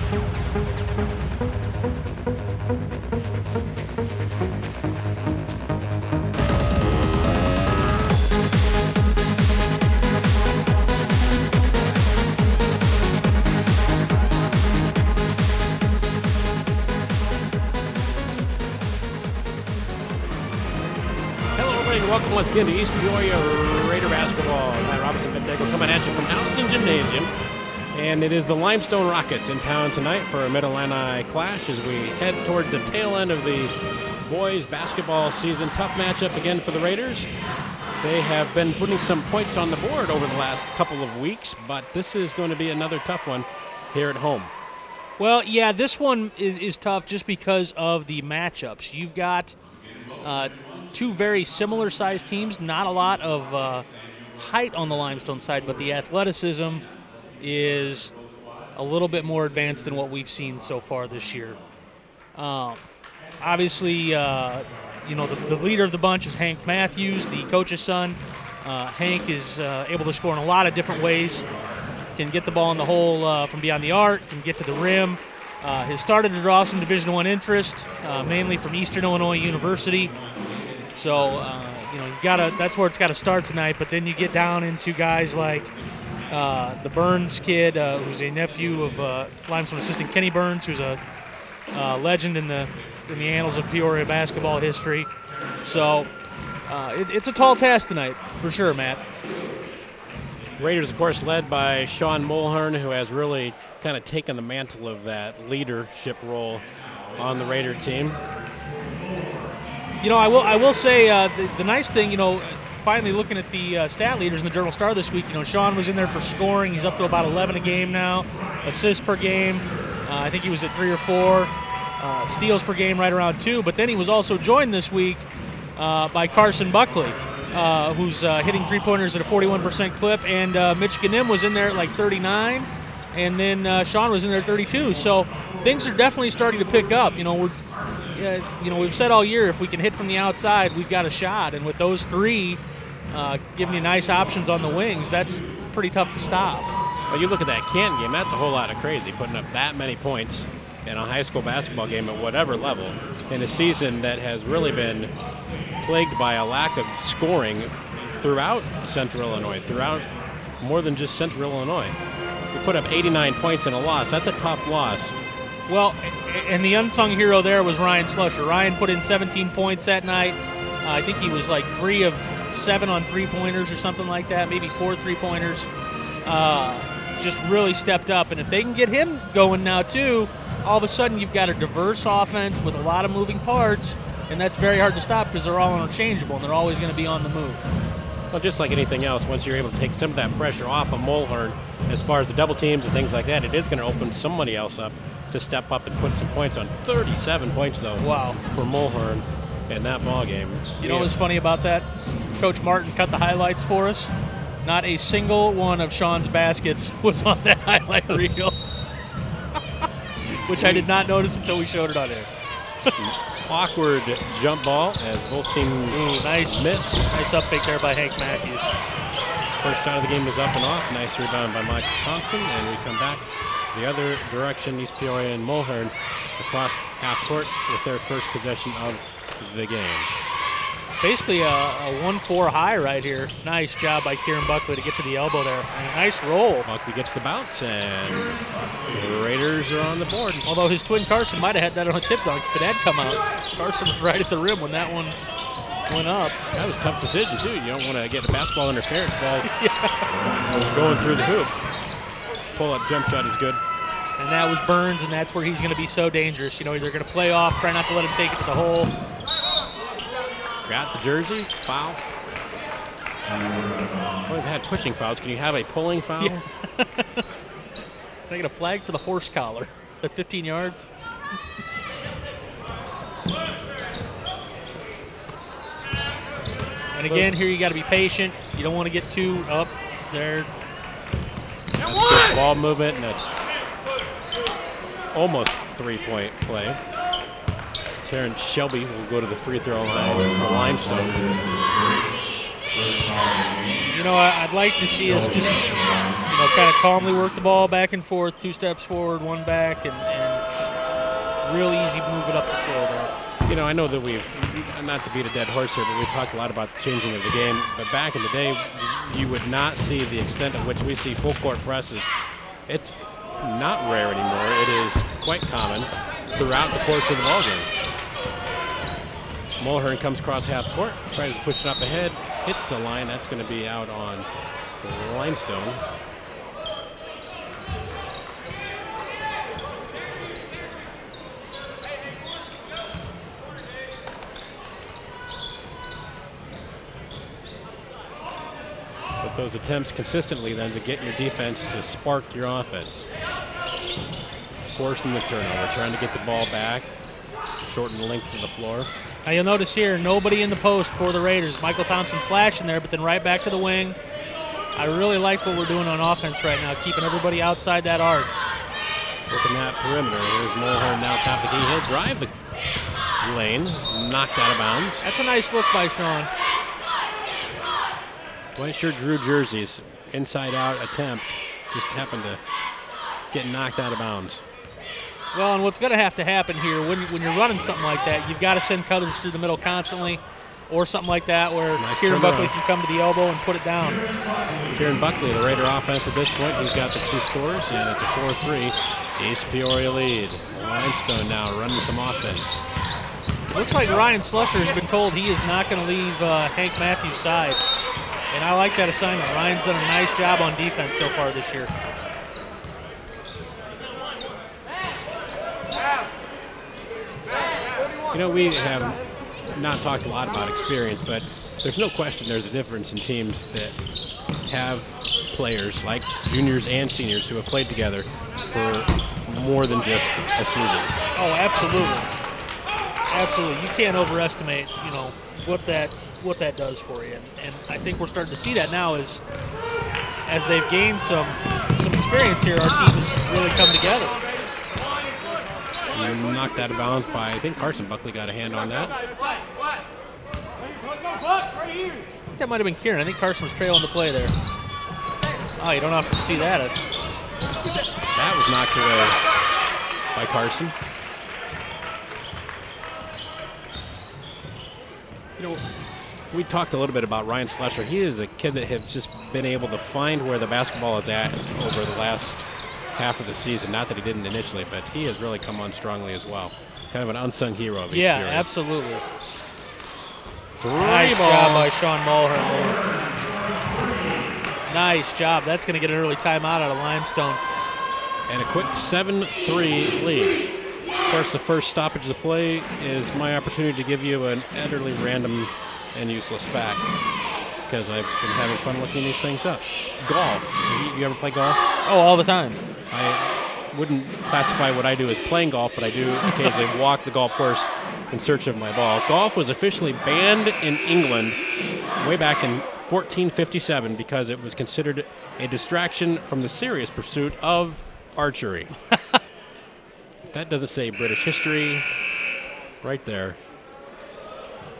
Welcome once again to East Peoria Raider basketball. Matt Robinson Bendeco coming at you from Allison Gymnasium. And it is the Limestone Rockets in town tonight for a Mid-Atlantic clash as we head towards the tail end of the boys basketball season. Tough matchup again for the Raiders. They have been putting some points on the board over the last couple of weeks, but this is going to be another tough one here at home. Well, yeah, this one is tough just because of the matchups. You've got two very similar sized teams, not a lot of height on the Limestone side, but the athleticism is a little bit more advanced than what we've seen so far this year. Obviously, the leader of the bunch is Hank Matthews, the coach's son. Hank is able to score in a lot of different ways, can get the ball in the hole from beyond the arc, can get to the rim. Has started to draw some Division I interest, mainly from Eastern Illinois University. So, that's where it's got to start tonight. But then you get down into guys like the Burns kid, who's a nephew of Limestone assistant Kenny Burns, who's a legend in the annals of Peoria basketball history. So, it's a tall task tonight, for sure, Matt. Raiders, of course, led by Sean Mulhern, who has really kind of taken the mantle of that leadership role on the Raider team. I will say the nice thing, finally looking at the stat leaders in the Journal Star this week, Sean was in there for scoring. He's up to about 11 a game now, assists per game. I think he was at 3 or 4, steals per game right around 2. But then he was also joined this week by Carson Buckley, who's hitting three-pointers at a 41% clip, and Mitch Ganim was in there at like 39, and then Sean was in there at 32. So things are definitely starting to pick up. We've said all year if we can hit from the outside, we've got a shot. And with those three giving you nice options on the wings, that's pretty tough to stop. Well, you look at that Canton game, that's a whole lot of crazy, putting up that many points in a high school basketball game at whatever level in a season that has really been plagued by a lack of scoring throughout Central Illinois, throughout more than just Central Illinois. We put up 89 points in a loss. That's a tough loss. Well, and the unsung hero there was Ryan Slusher. Ryan put in 17 points that night. I think he was like 3 of 7 on three-pointers or something like that, maybe 4 three-pointers. Just really stepped up. And if they can get him going now, too, all of a sudden you've got a diverse offense with a lot of moving parts, and that's very hard to stop because they're all interchangeable and they're always going to be on the move. Well, just like anything else, once you're able to take some of that pressure off of Mulhern, as far as the double teams and things like that, it is going to open somebody else up to step up and put some points on. 37 points, though, wow, for Mulhern in that ball game. You know what's funny about that? Coach Martin cut the highlights for us. Not a single one of Sean's baskets was on that highlight reel, which I did not notice until we showed it on air. Awkward jump ball as both teams nice miss. Nice up fake there by Hank Matthews. First shot of the game was up and off. Nice rebound by Mike Thompson, and we come back the other direction. East Peoria and Mulhern across half court with their first possession of the game. Basically a 1-4 high right here. Nice job by Kieran Buckley to get to the elbow there. And a nice roll. Buckley gets the bounce, and the Raiders are on the board. Although his twin Carson might have had that on a tip dunk if it had come out. Carson was right at the rim when that one went up. That was a tough decision, too. You don't want to get a basketball interference ball going through the hoop. Pull-up jump shot is good. And that was Burns, and that's where he's going to be so dangerous. They're going to play off, try not to let him take it to the hole. Got the jersey, foul. We've had pushing fouls. Can you have a pulling foul? Yeah. Can I get a flag for the horse collar? Is that 15 yards? And again, here you got to be patient. You don't want to get too up there. That's good ball movement and a almost three-point play. Terrence Shelby will go to the free throw line for Limestone. I'd like to see us just, kind of calmly work the ball back and forth, 2 steps forward, 1 back, and just real easy move it up the floor there. You know, I know that we've, not to beat a dead horse here, but we've talked a lot about the changing of the game. But back in the day, you would not see the extent of which we see full court presses. It's not rare anymore. It is quite common throughout the course of the ballgame. Mulhern comes across half court, tries to push it up ahead, hits the line. That's going to be out on Limestone. But those attempts consistently then to get your defense to spark your offense. Forcing the turnover, trying to get the ball back, shorten the length of the floor. Now you'll notice here, nobody in the post for the Raiders. Michael Thompson flashing there, but then right back to the wing. I really like what we're doing on offense right now, keeping everybody outside that arc. Working that perimeter. Here's Mulhern now top of the key. He'll drive the lane, knocked out of bounds. That's a nice look by Sean. White shirt Drew jerseys, inside out attempt, just happened to get knocked out of bounds. Well, and what's going to happen here, when you're running something like that, you've got to send coverage through the middle constantly, or something like that where Nice Kieran turnaround. Buckley can come to the elbow and put it down. Kieran Buckley, the Raider offense at this point, he's got the 2 scores, and it's a 4-3. East Peoria lead. Limestone now running some offense. Looks like Ryan Slusher has been told he is not going to leave Hank Matthews' side. And I like that assignment. Ryan's done a nice job on defense so far this year. You know, we have not talked a lot about experience, but there's no question there's a difference in teams that have players like juniors and seniors who have played together for more than just a season. Oh, absolutely. Absolutely. You can't overestimate, you know, what that does for you. And I think we're starting to see that now as they've gained some experience here, our team has really come together. Knocked out of bounds by, I think Carson Buckley got a hand on that. I think that might have been Kieran. I think Carson was trailing the play there. Oh, you don't have to see that. That was knocked away by Carson. You know, we talked a little bit about Ryan Slusher. He is a kid that has just been able to find where the basketball is at over the last half of the season. Not that he didn't initially, but he has really come on strongly as well. Kind of an unsung hero of East Yeah, Peoria. absolutely. Nice Job by Sean Mulhern there. Nice job. That's going to get an early timeout out of Limestone. And a quick 7-3 lead. Of course, the first stoppage of the play is my opportunity to give you an utterly random and useless fact, because I've been having fun looking these things up. Golf. You ever play golf? Oh, all the time. I wouldn't classify what I do as playing golf, but I do occasionally walk the golf course in search of my ball. Golf was officially banned in England way back in 1457 because it was considered a distraction from the serious pursuit of archery. If that doesn't say British history right there.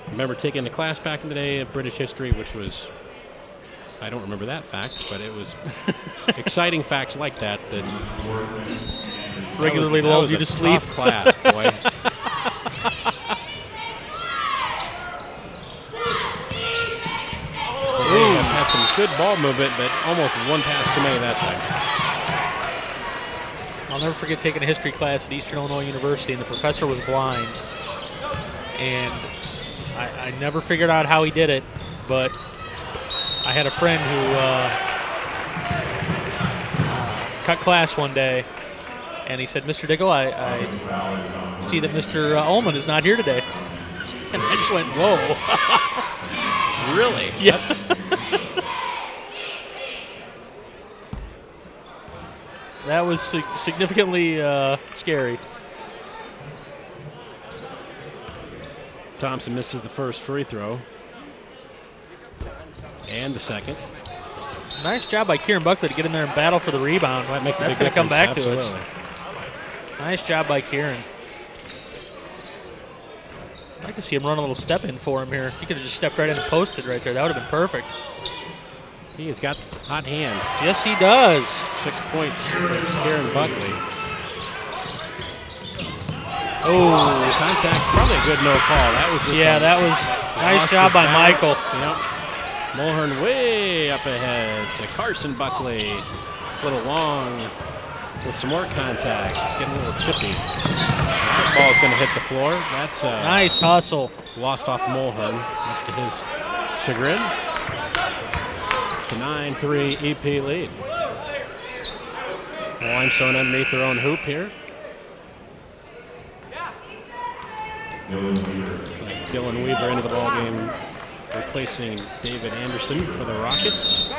I remember taking a class back in the day of British history, which was, I don't remember that fact, but it was exciting facts like that Regularly lulled you to sleep. Tough class, boy. Ooh, had some good ball movement, but almost one pass too many that time. I'll never forget taking a history class at Eastern Illinois University, and the professor was blind. And I never figured out how he did it, but I had a friend who cut class one day, and he said, "Mr. Dickel, I see that Mr. Ullman is not here today." And I just went, whoa. Really? Yes. That was significantly scary. Thompson misses the first free throw. And the second. Nice job by Kieran Buckley to get in there and battle for the rebound. Well, that makes a That's big going to come difference. back Absolutely. to us. Nice job by Kieran. I'd like to see him run a little step in for him here. If he could have just stepped right in and posted right there, that would have been perfect. He has got the hot hand. Yes, he does. 6 points for Kieran Buckley. Oh, contact, probably a good no call. That was just that was nice job by Michael. Yep. Mulhern way up ahead to Carson Buckley. A little long with some more contact. Getting a little chippy. That ball's going to hit the floor. That's nice hustle. Lost off Mulhern, much to his chagrin. It's a 9-3 EP lead. Limestone underneath their own hoop here. Dylan Weaver into the ball game, replacing David Anderson for the Rockets.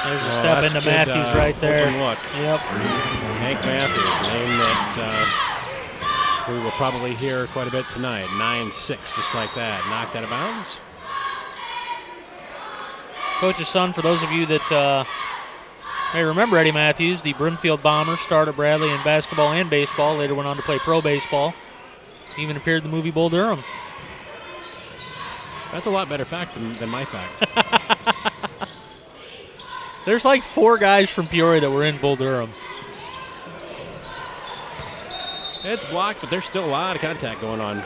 There's a step into good, Matthews right there. Open look. Yep. Hank Matthews, a name that we will probably hear quite a bit tonight. 9-6, just like that. Knocked out of bounds. Coach's son, for those of you that may remember Eddie Matthews, the Brimfield Bomber, starred at Bradley in basketball and baseball, later went on to play pro baseball. Even appeared in the movie Bull Durham. That's a lot better fact than my fact. There's like 4 guys from Peoria that were in Bull Durham. It's blocked, but there's still a lot of contact going on.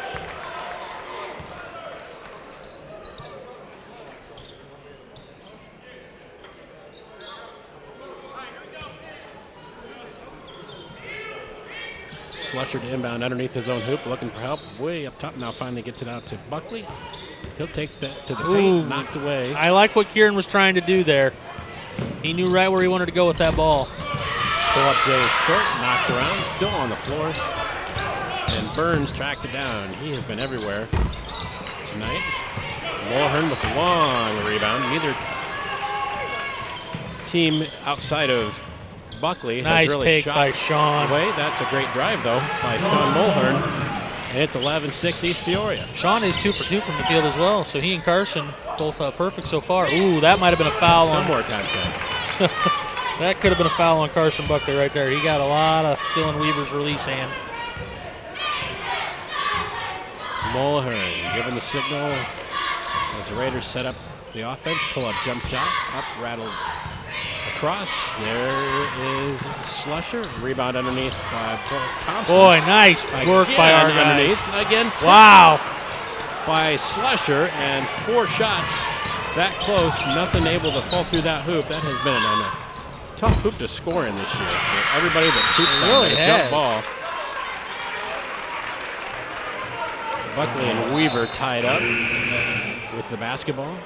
Slusher to inbound underneath his own hoop, looking for help. Way up top now, finally gets it out to Buckley. He'll take that to the paint, knocked away. I like what Kieran was trying to do there. He knew right where he wanted to go with that ball. Pull up Jay short, knocked around, still on the floor. And Burns tracked it down. He has been everywhere tonight. Mulhern with a long rebound. Neither team outside of Buckley nice has really take shot by Sean. away. That's a great drive, though, by Sean Mulhern. And it's 11-6 East Peoria. Sean is 2 for 2 from the field as well, so he and Carson both perfect so far. Ooh, that might have been a foul. Some more contact. That could have been a foul on Carson Buckley right there. He got a lot of Dylan Weaver's release hand. Mulhern giving the signal as the Raiders set up the offense. Pull-up jump shot. Up, rattles across. There is Slusher. Rebound underneath by Paul Thompson. Boy, nice work by our guys. Underneath. Again, wow. By Slusher, and 4 shots that close. Nothing able to fall through that hoop. That has been a tough hoop to score in this year for everybody that shoots really a jump ball. Buckley and Weaver tied up with the basketball.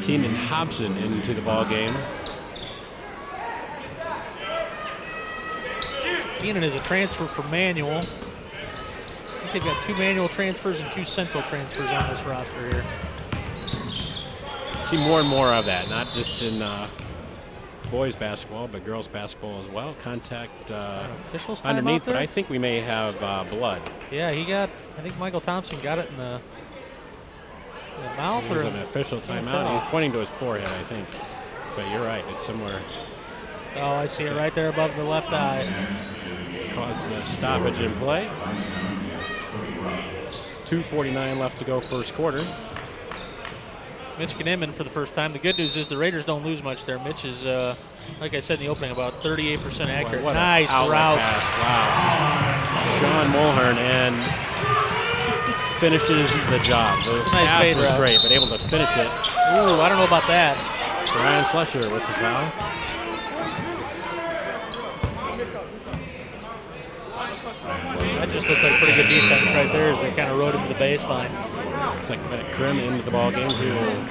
Keenan Hobson into the ball game. Keenan is a transfer from Manual. I think they've got 2 Manual transfers and 2 Central transfers on this roster here. See more and more of that, not just in boys basketball, but girls basketball as well. Contact officials time underneath, out there? but I think we may have blood. Yeah, I think Michael Thompson got it in the mouth. It was an official timeout. He's pointing to his forehead, I think. But you're right, it's somewhere. Oh, I see it right there above the left eye. Caused a stoppage in play. 2:49 left to go first quarter. Mitch Gneman for the first time. The good news is the Raiders don't lose much there. Mitch is, like I said in the opening, about 38% accurate. What nice route. Pass. Wow. Sean Mulhern and finishes the job. The nice pass was great, but able to finish it. Ooh, I don't know about that. Ryan Slusher with the foul. That just looked like pretty good defense right there as they kind of rode him to the baseline. Looks like Bennett Grimm into the ball game, who will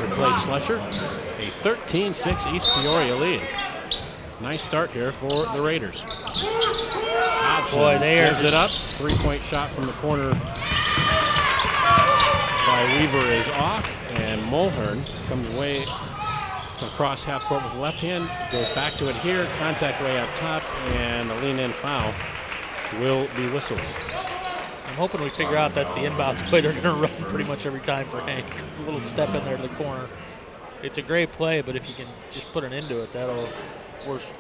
replace Slusher. A 13-6 East Peoria lead. Nice start here for the Raiders. Boy, they gives it up. 3-point shot from the corner by Weaver is off, and Mulhern comes way across half court with the left hand, goes back to it here, contact way up top, and a lean-in foul will be whistled. I'm hoping we figure out that's the inbounds play they're going to run pretty much every time for Hank. A little step in there to the corner. It's a great play, but if you can just put an end to it, that'll force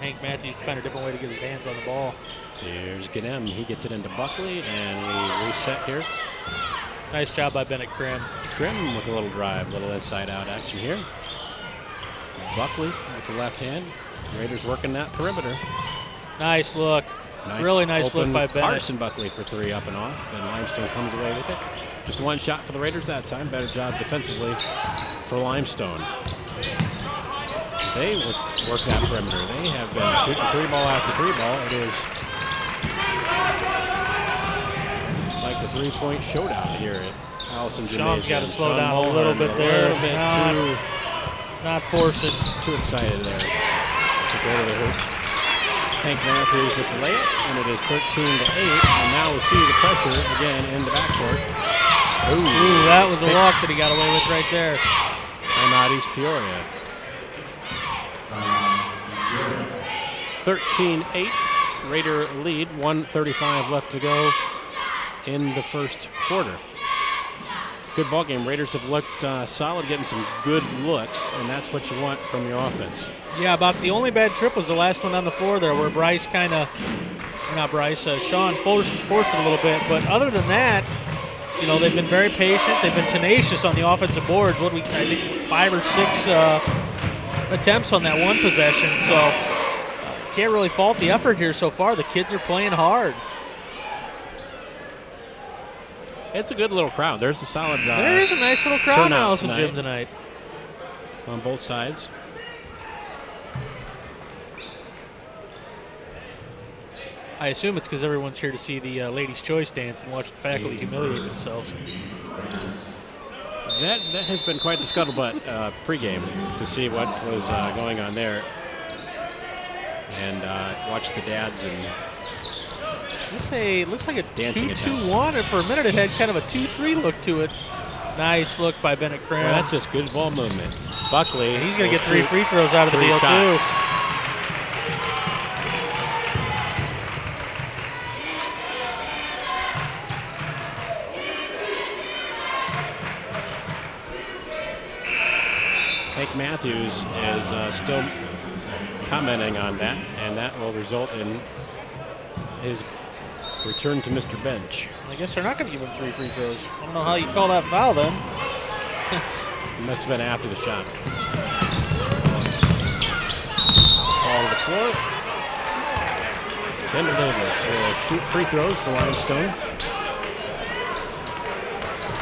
Hank Matthews to find a different way to get his hands on the ball. Here's Gnem. He gets it into Buckley, and we reset here. Nice job by Bennett Grimm. Krim with a little drive, little inside-out action here. Buckley with the left hand. Raiders working that perimeter. Nice look. Really nice look by Bennett. Carson Buckley for 3 up and off, and Limestone comes away with it. Just one shot for the Raiders that time. Better job defensively for Limestone. They work that perimeter. They have been shooting 3-ball after 3-ball. It is like the 3-point showdown here at Allison Gymnasium. Sean's got to slow down a little bit there. Not force it. Too excited there to go to the hoop. Hank Matthews with the layup, and it is 13-8. And now we see the pressure again in the backcourt. Ooh, that was a walk that he got away with right there. Timeout East Peoria. 13-8, Raider lead, 1:35 left to go in the first quarter. Good ball game. Raiders have looked solid, getting some good looks, and that's what you want from your offense. Yeah, about the only bad trip was the last one on the floor there, where Bryce kind of, not Bryce, Sean forced it a little bit. But other than that, you know, they've been very patient. They've been tenacious on the offensive boards. I think 5 or 6 attempts on that one possession. So can't really fault the effort here so far. The kids are playing hard. It's a good little crowd. There's a solid there is a nice little crowd in Allison Gym tonight. On both sides. I assume it's because everyone's here to see the Ladies' Choice dance and watch the faculty humiliate themselves. That has been quite the scuttlebutt pregame to see what was going on there. And watch the dads and it looks like a dancing 2-2-1, and for a minute it had kind of a 2-3 look to it. Nice look by Bennett Cram. Well, that's just good ball movement. Buckley. He's going to get 3 free throws out of the deal, too. Hank Matthews is still commenting on that, and that will result in his return to Mr. Bench. I guess they're not going to give him 3 free throws. I don't know how you call that foul then. It must have been after the shot. Ball to the floor. Kendall Davis will shoot free throws for Limestone.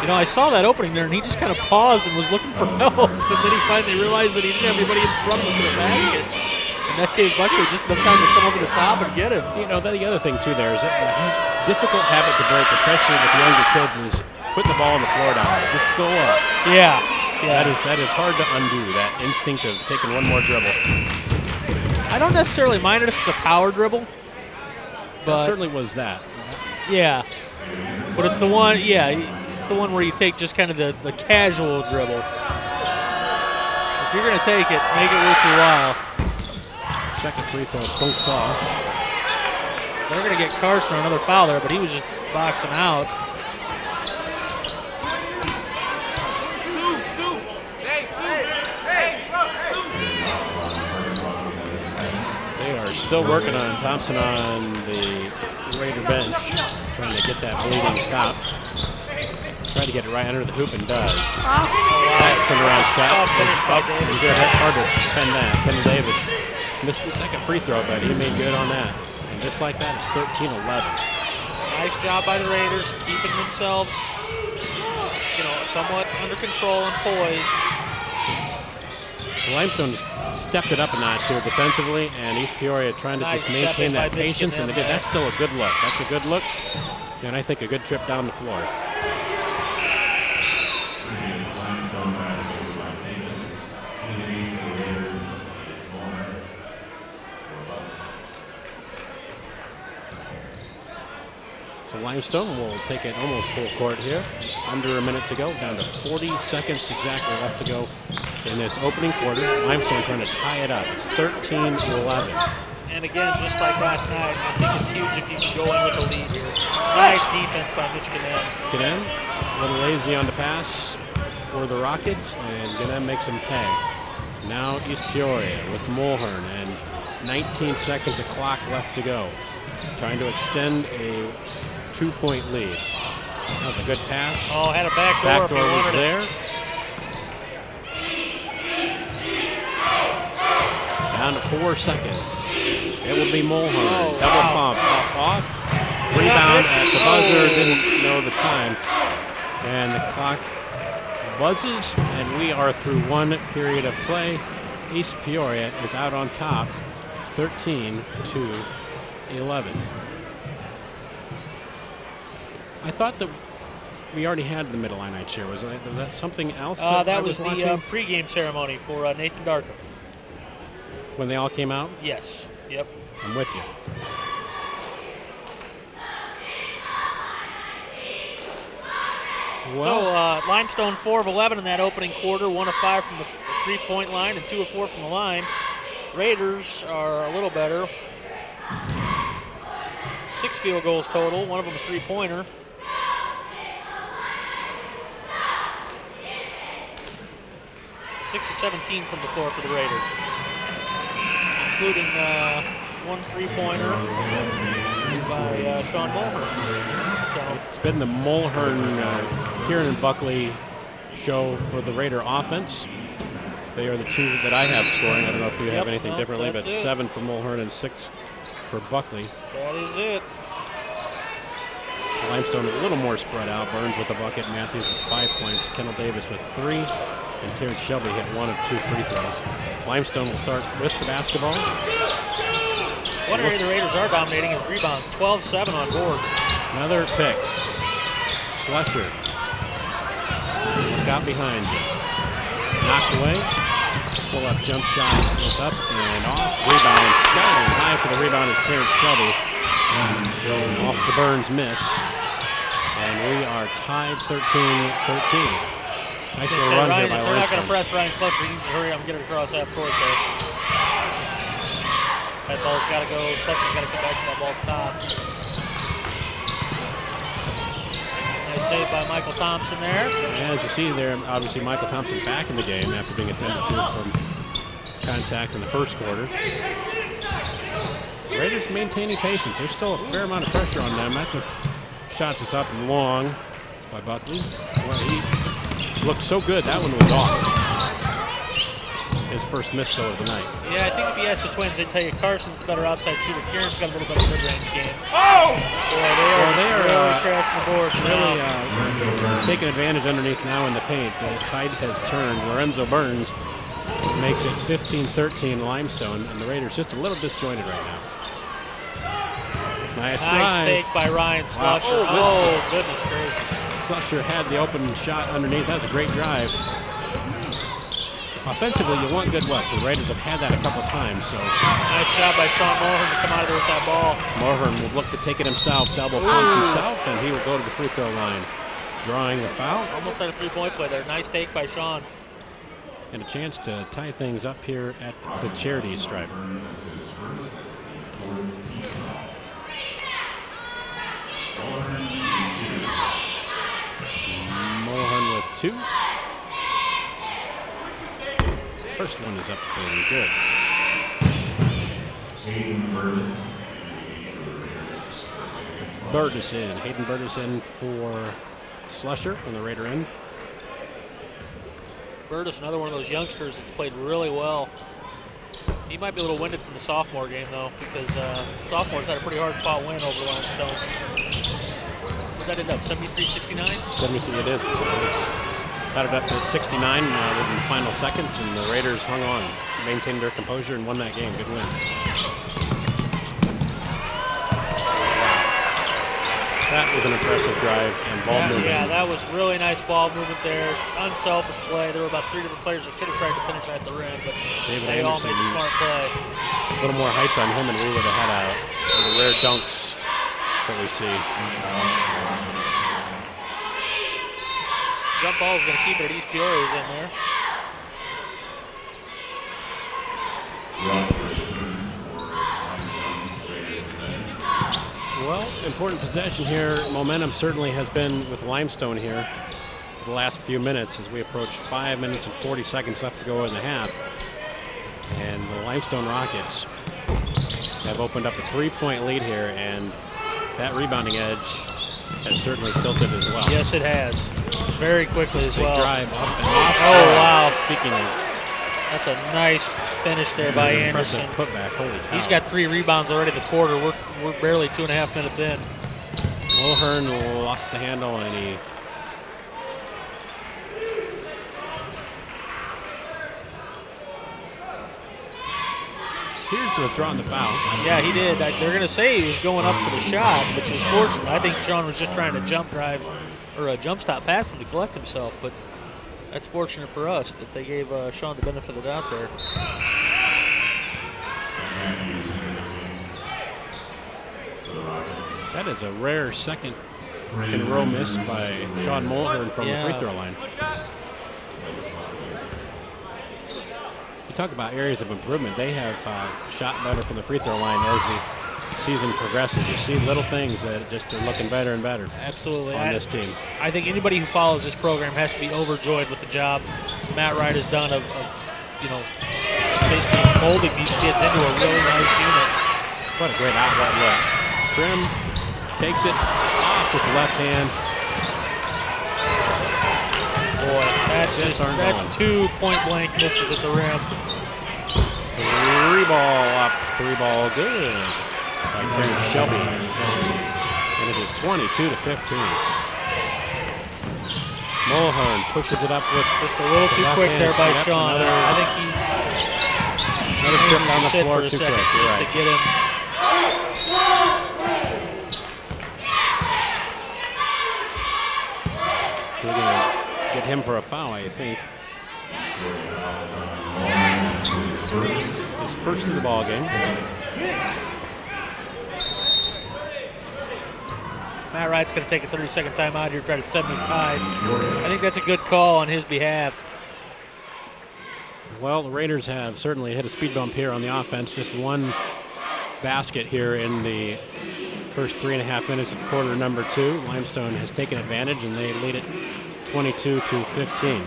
You know, I saw that opening there, and he just kind of paused and was looking for help. And then he finally realized that he didn't have anybody in front of him for the basket. And that gave Buckley just enough time to come over the top and get him. You know, the other thing, too, there is a difficult habit to break, especially with younger kids, is putting the ball on the floor down. Just go up. Yeah. That is hard to undo, that instinct of taking one more dribble. I don't necessarily mind it if it's a power dribble. But it certainly was that. Yeah. But it's the one, it's the one where you take just kind of the casual dribble. If you're going to take it, make it worth your while. Second free throw punked off. They're going to get Carson another foul there, but he was just boxing out. They are still working on Thompson on the Raider bench, trying to get that bleeding stopped. Tried to get it right under the hoop and does. That turnaround shot is good. That's hard to defend that. Kendall Davis missed his second free throw, but he made good on that. And just like that, it's 13-11. Nice job by the Raiders, keeping themselves, somewhat under control and poised. Limestone just stepped it up a notch here defensively, and East Peoria trying to just maintain that patience, and they did. That's still a good look. That's a good look, and I think a good trip down the floor. So Limestone will take it almost full court here. Under a minute to go, down to 40 seconds exactly left to go in this opening quarter. Limestone trying to tie it up. It's 13-11. And again, just like last night, I think it's huge if you can go in with a lead here. Nice defense by Mitch Ganem. Ganem, a little lazy on the pass for the Rockets, and Ganem makes him pay. Now East Peoria with Mulhern, and 19 seconds of clock left to go. Trying to extend a 2-point lead. That was a good pass. Oh, had a back door. Back door was there. Down to 4 seconds. It will be Mulhern. Double pump. Off. Rebound at the buzzer. Didn't know the time. And the clock buzzes, and we are through one period of play. East Peoria is out on top, 13-11. I thought that we already had the Mid-Illini cheer. Was that something else? That was the pregame ceremony for Nathan Darkham. When they all came out? Yes. Yep. I'm with you. Well, so Limestone 4 of 11 in that opening quarter, 1 of 5 from the three-point line and 2 of 4 from the line. Raiders are a little better. 6 field goals total, 1 of them a three-pointer. Six of 17 from the floor for the Raiders, including 1 three-pointer by Sean Mulhern. So it's been the Mulhern, Kieran and Buckley show for the Raider offense. They are the two that I have scoring. I don't know if you have anything differently, but 7 for Mulhern and 6 for Buckley. That is it. Limestone a little more spread out. Burns with a bucket, Matthews with 5 points, Kendall Davis with 3, and Terrence Shelby hit 1 of 2 free throws. Limestone will start with the basketball. One area the Raiders are dominating is rebounds, 12-7 on boards. Another pick. Slusher. Look out behind you. Knocked away. Pull up jump shot. Goes up and off. Rebound. Skyline high for the rebound is Terrence Shelby. Off the Burns miss. And we are tied 13-13. Nice little run here by They're not going to Limestone. press Ryan Slusher. He needs to hurry up and get it across half court there. That ball's got to go. Slusher's got to come back to that ball at the top. Nice save by Michael Thompson there. As you see there, obviously Michael Thompson back in the game after being attended to from contact in the first quarter. Raiders maintaining patience. There's still a fair amount of pressure on them. That's a shot that's up and long by Buckley. Well, he looked so good. That one was off. His first miss though of the night. Yeah, I think if you ask the Twins, they'd tell you Carson's the better outside shooter. Kieran's got a little better mid-range game. Oh! Boy, they are really crashing the boards Really now. taking advantage underneath now in the paint. The tide has turned. Lorenzo Burns makes it 15-13 Limestone, and the Raiders just a little disjointed right now. Nice drive. Take by Ryan Slusher. Wow. Oh, goodness gracious. Slusher had the open shot underneath. That was a great drive. Offensively, you want good looks. The Raiders have had that a couple of times. So nice job by Sean Mulhern to come out of there with that ball. Mulhern will look to take it himself, double pumps himself, and he will go to the free throw line. Drawing the foul. Almost had a three-point play there. Nice take by Sean. And a chance to tie things up here at the charity stripe. Mulhern with 2. First one is up and good. Burtis in. Hayden Burtis in for Slusher on the Raider end. Burtis, another one of those youngsters that's played really well. He might be a little winded from the sophomore game, though, because sophomores had a pretty hard-fought win over Limestone. What did that end up, 73-69? 73 it is. Tied it up at 69 within the final seconds, and the Raiders hung on, maintained their composure, and won that game. Good win. That was an impressive drive and ball movement. Yeah, that was really nice ball movement there. Unselfish play. There were about 3 different players that could have tried to finish at the rim, but David they Anderson, all made a smart play. A little more height on him, and we would have had the rare dunks that we see. Jump ball is going to keep it at East Peoria's in there. Well, important possession here. Momentum certainly has been with Limestone here for the last few minutes as we approach 5 minutes and 40 seconds left to go in the half. And the Limestone Rockets have opened up a 3-point lead here, and that rebounding edge has certainly tilted as well. Yes, it has. Very quickly as well. Big drive up and off. Oh, wow. Speaking of, that's a nice finish there by Anderson. impressive putback. Holy cow. He's got 3 rebounds already in the quarter. We're barely 2.5 minutes in. Mulhern lost the handle, and he appears to have drawn the foul. Yeah, he did. They're going to say he was going up for the shot, which is fortunate. I think Sean was just trying to jump drive or a jump stop past him to collect himself, but that's fortunate for us that they gave Sean the benefit of the doubt there. That is a rare second in a row miss by Sean Mulhern from the free throw line. You talk about areas of improvement. They have shot better from the free throw line as the season progresses. You see little things that just are looking better and better. Absolutely. On this team. I think anybody who follows this program has to be overjoyed with the job Matt Wright has done of basically molding these kids into a really nice unit. What a great outlet look. Krim takes it off with the left hand. Boy, that's 2 point-blank misses at the rim. 3 ball up, 3 ball good by Terrence Shelby. And it is 22-15. Mulhern pushes it up with just a little too quick there by Sean. I think another trip on the floor too quick. Just to get him. We're going to get him for a foul, I think. His first of the ball game. Matt Wright's going to take a 30-second timeout here, try to stem this tide. I think that's a good call on his behalf. Well, the Raiders have certainly hit a speed bump here on the offense. Just one basket here in the first 3.5 minutes of quarter number 2. Limestone has taken advantage, and they lead it 22-15.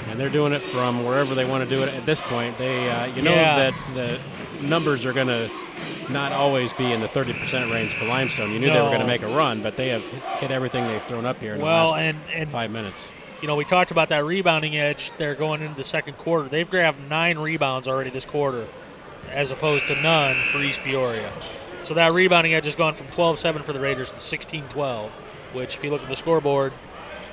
And they're doing it from wherever they want to do it at this point. They, that the numbers are going to not always be in the 30% range for Limestone. You knew they were going to make a run, but they have hit everything they've thrown up here in the last 5 minutes. You know, we talked about that rebounding edge there going into the second quarter. They've grabbed 9 rebounds already this quarter, as opposed to none for East Peoria. So that rebounding edge has gone from 12-7 for the Raiders to 16-12, which, if you look at the scoreboard,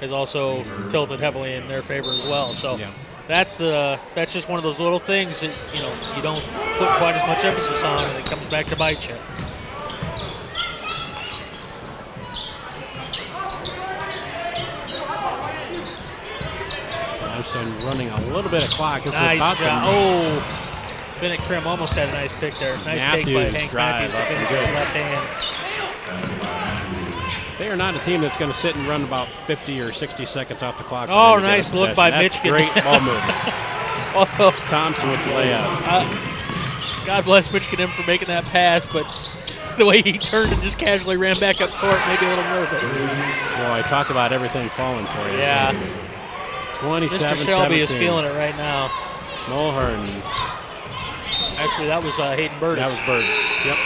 has also tilted heavily in their favor as well. So that's just one of those little things that you don't put quite as much emphasis on, and it comes back to bite you. Limestone running a little bit of clock. Nice job. Bennett Krim almost had a nice pick there. Nice take by Hank Matthews to finish his left hand. They are not a team that's going to sit and run about 50 or 60 seconds off the clock. Oh, nice look by That's Mitchkin. Great ball movement. Thompson with the layup. God bless Mitchkin for making that pass, but the way he turned and just casually ran back up court made me a little nervous. Boy, talk about everything falling for you. Yeah. 27-17. Mr. Shelby is feeling it right now. Mulhern. Actually, that was Hayden Burtis. That was Bird. Yep.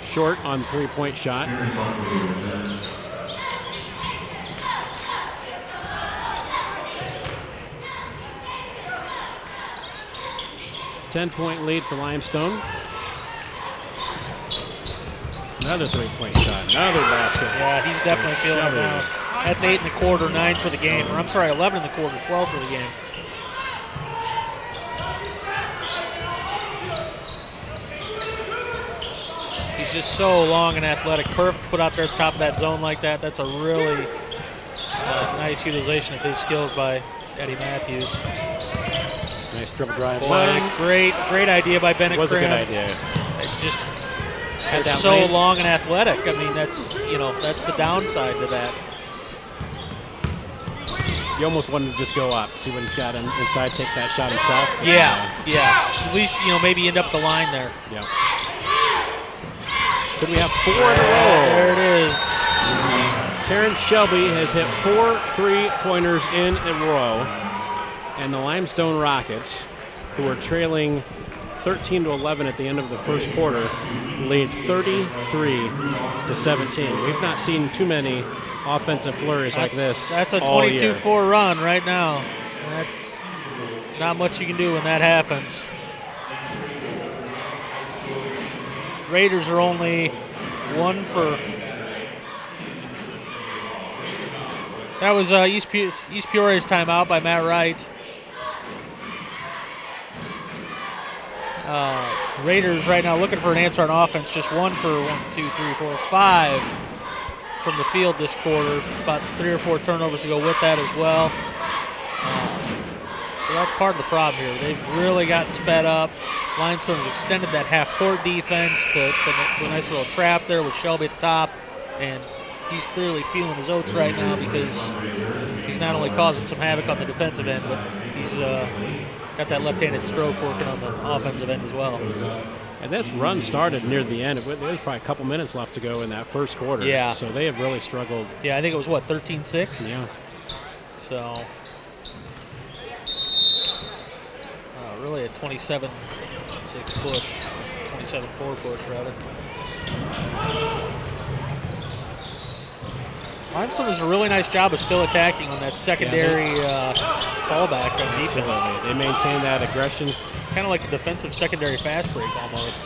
Short on 3-point shot. Ten-point lead for Limestone. Another 3-point shot. Another basket. Yeah, he's definitely feeling it now. That's 8 1/4, 9 for the game. Or I'm sorry, 11 1/4, 12 for the game. He's just so long and athletic. Perfect to put out there at the top of that zone like that. That's a really nice utilization of his skills by Eddie Matthews. Nice dribble drive. Boy, great idea by Bennett. It was a good idea. Just they're so long and athletic. I mean, that's the downside to that. You almost wanted to just go up, see what he's got inside, take that shot himself. Yeah. At least maybe end up the line there. Yeah. Could we have 4 in a row? There it is. Terrence Shelby has hit 4 3-pointers in a row. And the Limestone Rockets, who are trailing 13-11 at the end of the first quarter, lead 33-17. We've not seen too many offensive flurries like this. That's a all year. 22-4 run right now. That's not much you can do when that happens. Raiders are only one for. That was East Peoria's timeout by Matt Wright. Raiders right now looking for an answer on offense. Just 5 from the field this quarter. About 3 or 4 turnovers to go with that as well. So that's part of the problem here. They've really got sped up. Limestone has extended that half-court defense to a nice little trap there with Shelby at the top. And he's clearly feeling his oats right now because he's not only causing some havoc on the defensive end, but he's got that left-handed stroke working on the offensive end as well. And this run started near the end. There was probably a couple minutes left to go in that first quarter. Yeah. So they have really struggled. Yeah, I think it was, 13-6? Yeah. So, really a 27-6 push, 27-4 push, rather. Limestone does a really nice job of still attacking on that secondary fallback on defense. Absolutely. They maintain that aggression. It's kind of like a defensive secondary fast break almost.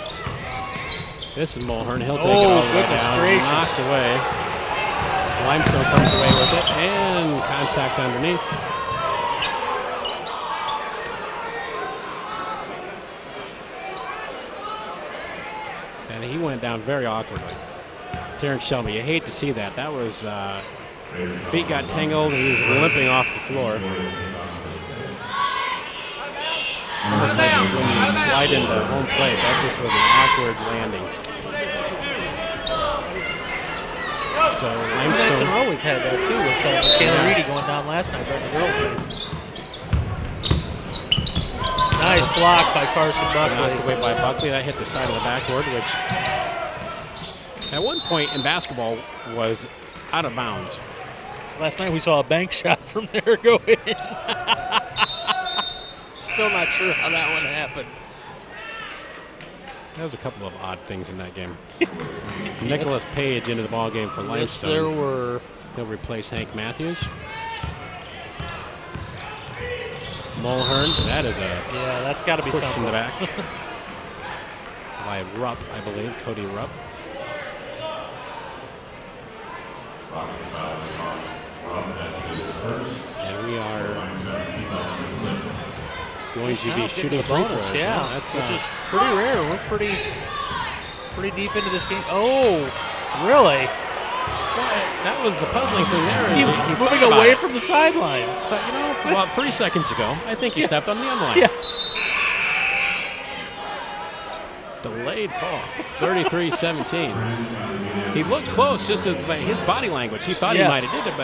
This is Mulhern. He'll take it all the way down. Gracious. Knocked away. Limestone comes away with it, and contact underneath. And he went down very awkwardly. Terrence Shelby, you hate to see that. That was, feet got tangled, and he was limping off the floor. Almost like when you slide into home plate, that just was an awkward landing. So Limestone. We've had that too with Kayla Reedy going down last night during the girls' game. Nice block by Carson Buckley. Knocked away by Buckley. That hit the side of the backboard, which at one point in basketball was out of bounds. Last night we saw a bank shot from there go in. Still not sure how that one happened. There was a couple of odd things in that game. Nicholas Page into the ball game for Limestone. Yes, there were. He'll replace Hank Matthews. Mulhern, that is a that's got to be push something. in the back by Rupp, I believe, Cody Rupp. And we are going to be shooting free throws. Yeah, that's which is pretty rare. We're pretty deep into this game. Oh, really? That was the puzzling thing there. He was moving away from the sideline. But, about 3 seconds ago, I think he stepped on the end line. Yeah. Delayed call, 33-17. He looked close just by his body language. He thought he might have did it,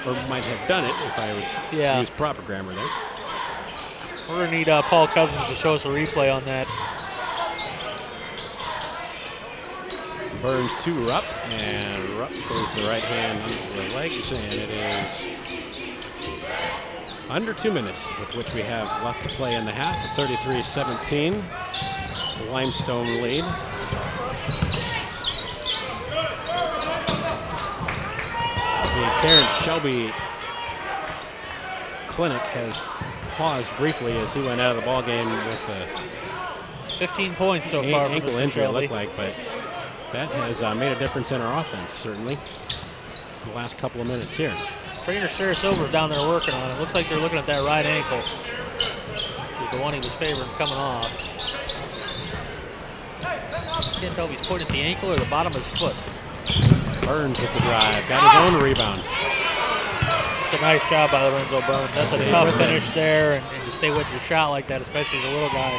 or might have done it if I would use proper grammar there. We're going to need Paul Cousins to show us a replay on that. Burns to Rupp, and Rupp goes the right hand under the legs, and it is under 2 minutes with which we have left to play in the half. 33-17, Limestone lead. The Terrence Shelby clinic has paused briefly as he went out of the ball game with a 15 points so far. Ankle injury, it looked like, but that has made a difference in our offense, certainly, for the last couple of minutes here. Trainer Sarah Silver's down there working on it. Looks like they're looking at that right ankle, which is the one he was favoring coming off. Can't tell if he's pointing at the ankle or the bottom of his foot. Burns with the drive, got his own rebound. It's a nice job by Lorenzo Burns. That's a tough finish there, and to stay with your shot like that, especially as a little guy,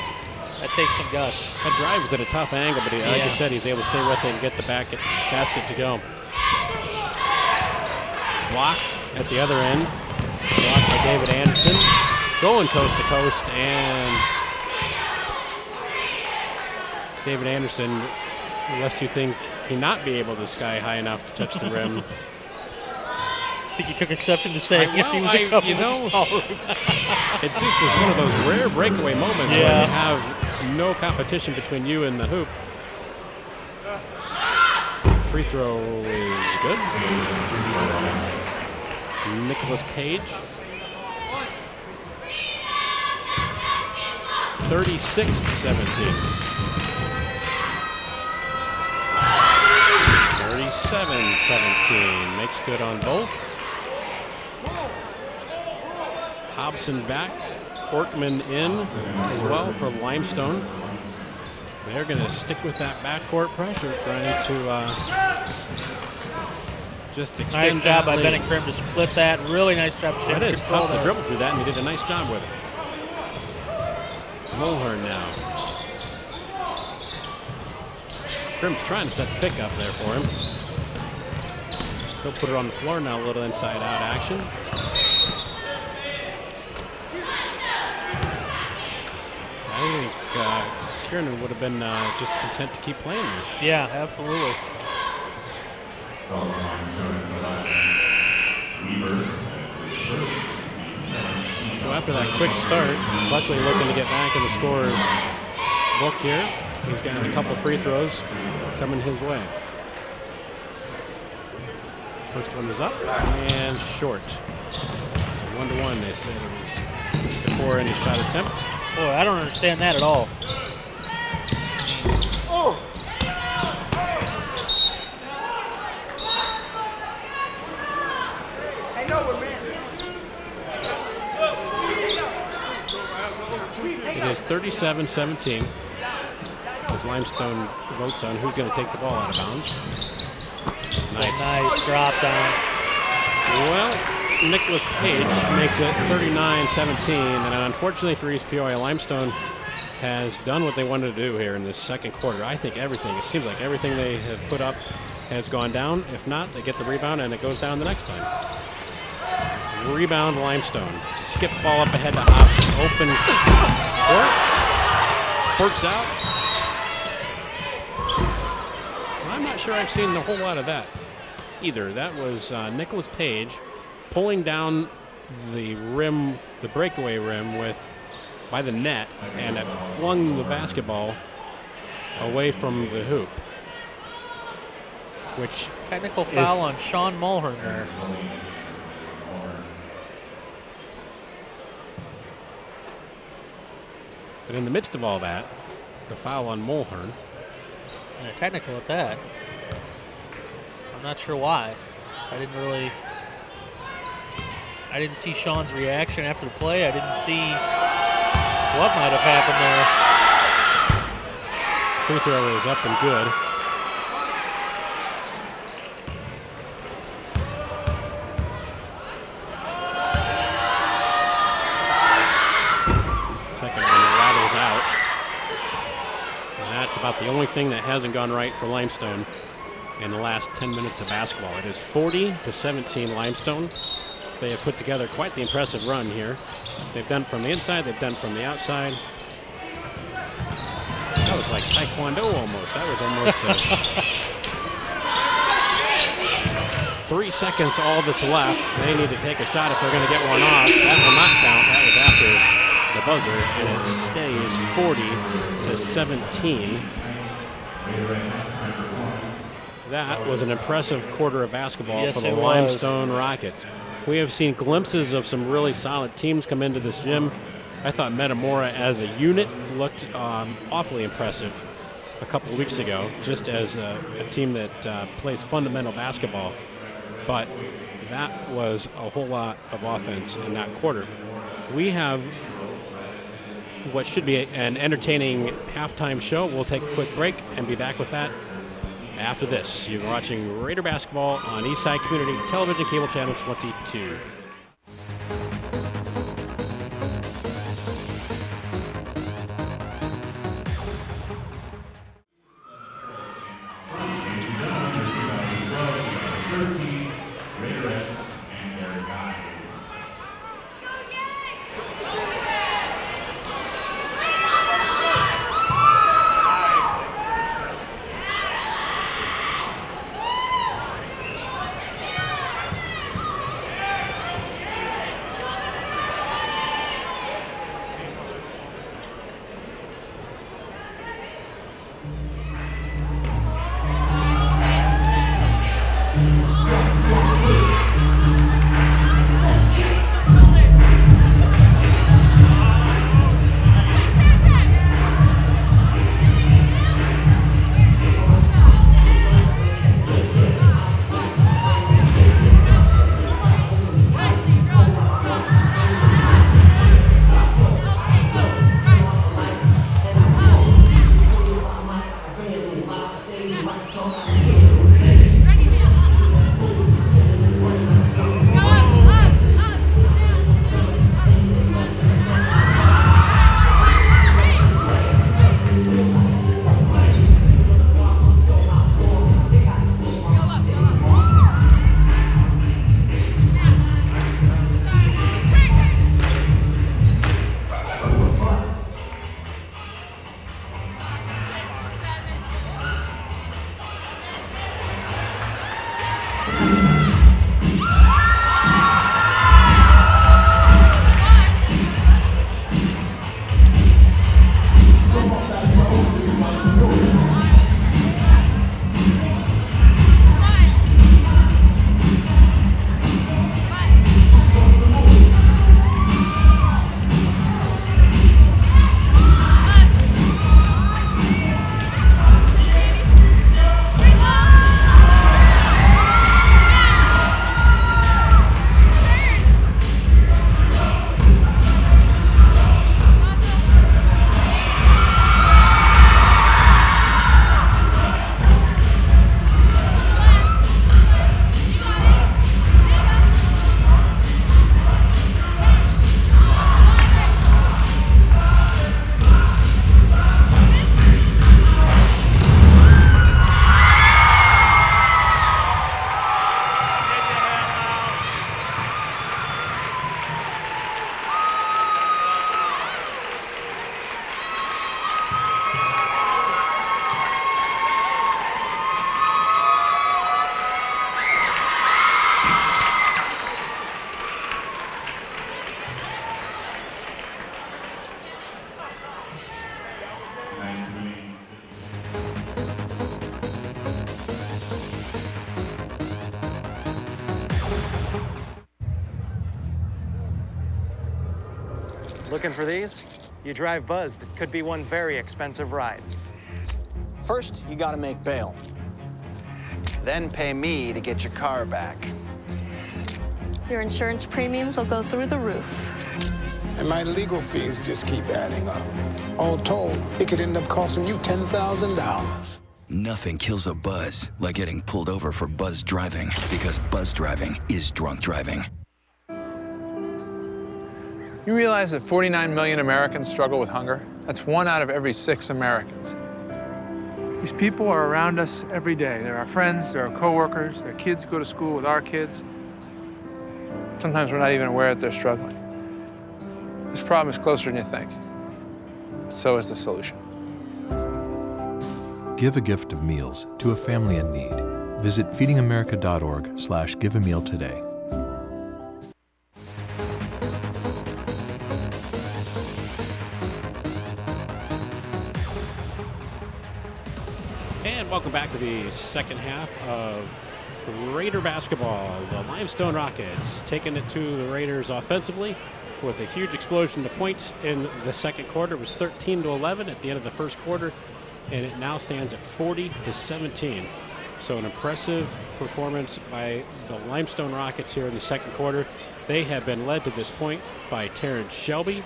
that takes some guts. That drive was at a tough angle, but like I said, he's able to stay with it and get the basket to go. Block at the other end. Blocked by David Anderson. Going coast to coast, and David Anderson, lest you think he not be able to sky high enough to touch the rim. I think he took exception to saying if he was a couple inches taller. It just was one of those rare breakaway moments where you have no competition between you and the hoop. Free throw is good. Nicholas Page. 36-17. 37-17. Makes good on both. Hobson back. Ortman in as well for Limestone. They're going to stick with that backcourt pressure, trying to just extend. Nice job by Bennett Krim to split that. Really nice job. It is tough to dribble through that, and he did a nice job with it. Mulhern now. Krim's trying to set the pick up there for him. He'll put it on the floor now, a little inside-out action. I think Kieran would have been just content to keep playing there. Yeah, absolutely. So after that quick start, Buckley looking to get back in the scorer's book here. He's got a couple free throws coming his way. First one is up and short. So 1-1, they said it was before any shot attempt. Boy, I don't understand that at all. Oh! Hey, no, we're man. It is 37-17. As Limestone votes on who's going to take the ball out of bounds. Nice drop down. Well, Nicholas Page makes it 39-17, and unfortunately for East Peoria, Limestone has done what they wanted to do here in this second quarter. I think everything, it seems like everything they have put up has gone down. If not, they get the rebound and it goes down the next time. Rebound Limestone. Skip ball up ahead to Hobson. Open court. Works out. I'm not sure I've seen a whole lot of that either. That was Nicholas Page pulling down the rim, the breakaway rim by the net, and it flung the basketball away from the hoop. Which technical foul on Sean Mulhern there. But in the midst of all that, the foul on Mulhern. And a technical at that. I'm not sure why. I didn't see Sean's reaction after the play. I didn't see what might have happened there. Free throw is up and good. Second one rattles out. And that's about the only thing that hasn't gone right for Limestone in the last 10 minutes of basketball. It is 40-17 Limestone. They have put together quite the impressive run here. They've done it from the inside, they've done it from the outside. That was like Taekwondo almost. That was almost 3 seconds, all that's left. They need to take a shot if they're going to get one off. That will not count. That was after the buzzer, and it stays 40-17. That was an impressive quarter of basketball for the Limestone Rockets. We have seen glimpses of some really solid teams come into this gym. I thought Metamora as a unit looked awfully impressive a couple of weeks ago, just as a team that plays fundamental basketball. But that was a whole lot of offense in that quarter. We have what should be an entertaining halftime show. We'll take a quick break and be back with that after this. You're watching Raider Basketball on Eastside Community Television, Cable Channel 22. Looking for these? You drive buzzed. It could be one very expensive ride. First, you gotta make bail. Then pay me to get your car back. Your insurance premiums will go through the roof. And my legal fees just keep adding up. All told, it could end up costing you $10,000. Nothing kills a buzz like getting pulled over for buzz driving, because buzz driving is drunk driving. You realize that 49 million Americans struggle with hunger? That's 1 out of every 6 Americans. These people are around us every day. They're our friends, they're our coworkers, their kids go to school with our kids. Sometimes we're not even aware that they're struggling. This problem is closer than you think. So is the solution. Give a gift of meals to a family in need. Visit feedingamerica.org/giveameal today. And welcome back to the second half of Raider basketball. The Limestone Rockets taking it to the Raiders offensively with a huge explosion to points in the second quarter. It was 13-11 at the end of the first quarter, and it now stands at 40-17. So an impressive performance by the Limestone Rockets here in the second quarter. They have been led to this point by Terrence Shelby,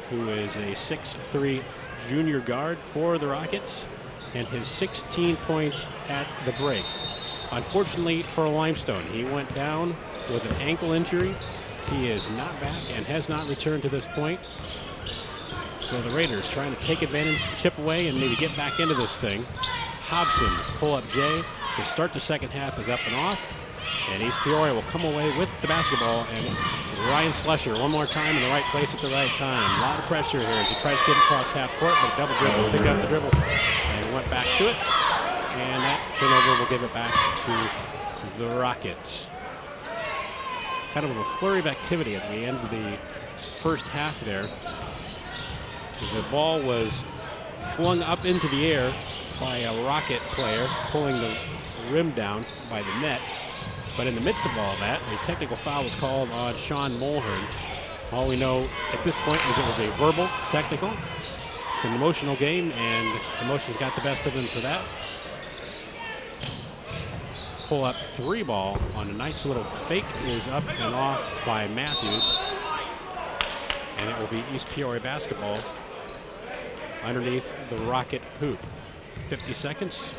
who is a 6'3" junior guard for the Rockets, and his 16 points at the break. Unfortunately for Limestone, he went down with an ankle injury. He is not back and has not returned to this point. So the Raiders trying to take advantage, chip away, and maybe get back into this thing. Hobson, pull-up J, to start the second half is up and off. And East Peoria will come away with the basketball. And Ryan Slusher, one more time in the right place at the right time. A lot of pressure here as he tries to get across half court, but a double dribble, picked up the dribble, and went back to it. And that turnover will give it back to the Rockets. Kind of a flurry of activity at the end of the first half there. The ball was flung up into the air by a Rocket player, pulling the rim down by the net. But in the midst of all that, a technical foul was called on Sean Mulhern. All we know at this point is it was a verbal technical. It's an emotional game, and emotions got the best of him for that. Pull up 3 ball on a nice little fake is up and off by Matthews. And it will be East Peoria basketball underneath the Rocket hoop. 50 seconds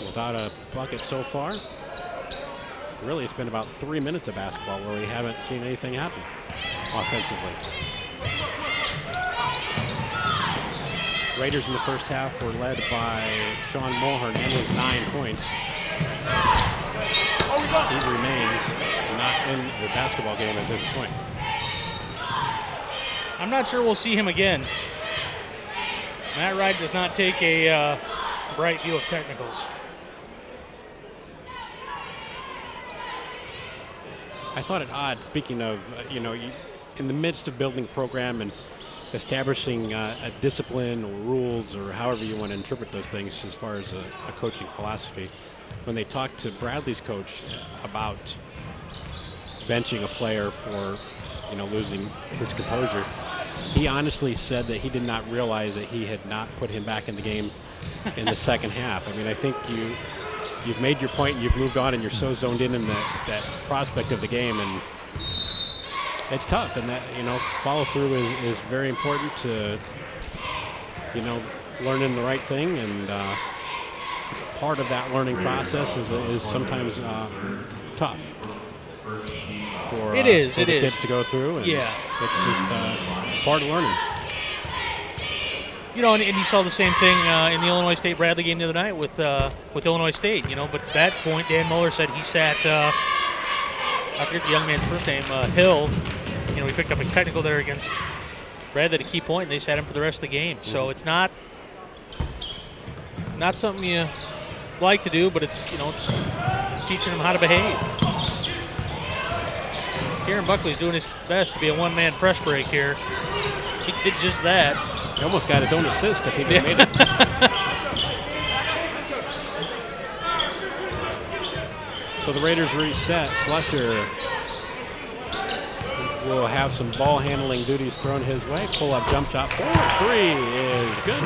without a bucket so far. Really, it's been about 3 minutes of basketball where we haven't seen anything happen offensively. Raiders in the first half were led by Sean Mulhern and his 9 points. He remains not in the basketball game at this point. I'm not sure we'll see him again. Matt Wright does not take a bright view of technicals. I thought it odd, speaking of, in the midst of building a program and establishing a discipline or rules or however you want to interpret those things as far as a coaching philosophy, when they talked to Bradley's coach about benching a player for, losing his composure, he honestly said that he did not realize that he had not put him back in the game in the second half. I mean, I think you've made your point and you've moved on and you're so zoned in that prospect of the game, and it's tough, and that, follow through is very important to, learning the right thing, and part of that learning process is sometimes tough for the kids to go through, and yeah, it's just part of learning. And you saw the same thing in the Illinois State Bradley game the other night with Illinois State. But at that point, Dan Muller said he sat, I forget the young man's first name, Hill. He picked up a technical there against Bradley at a key point, and they sat him for the rest of the game. Mm-hmm. So it's not something you like to do, but it's teaching him how to behave. Kieran Buckley's doing his best to be a one-man press break here. He did just that. He almost got his own assist if he made it. So the Raiders reset. Slusher will have some ball handling duties thrown his way. Pull-up jump shot for 3 is good.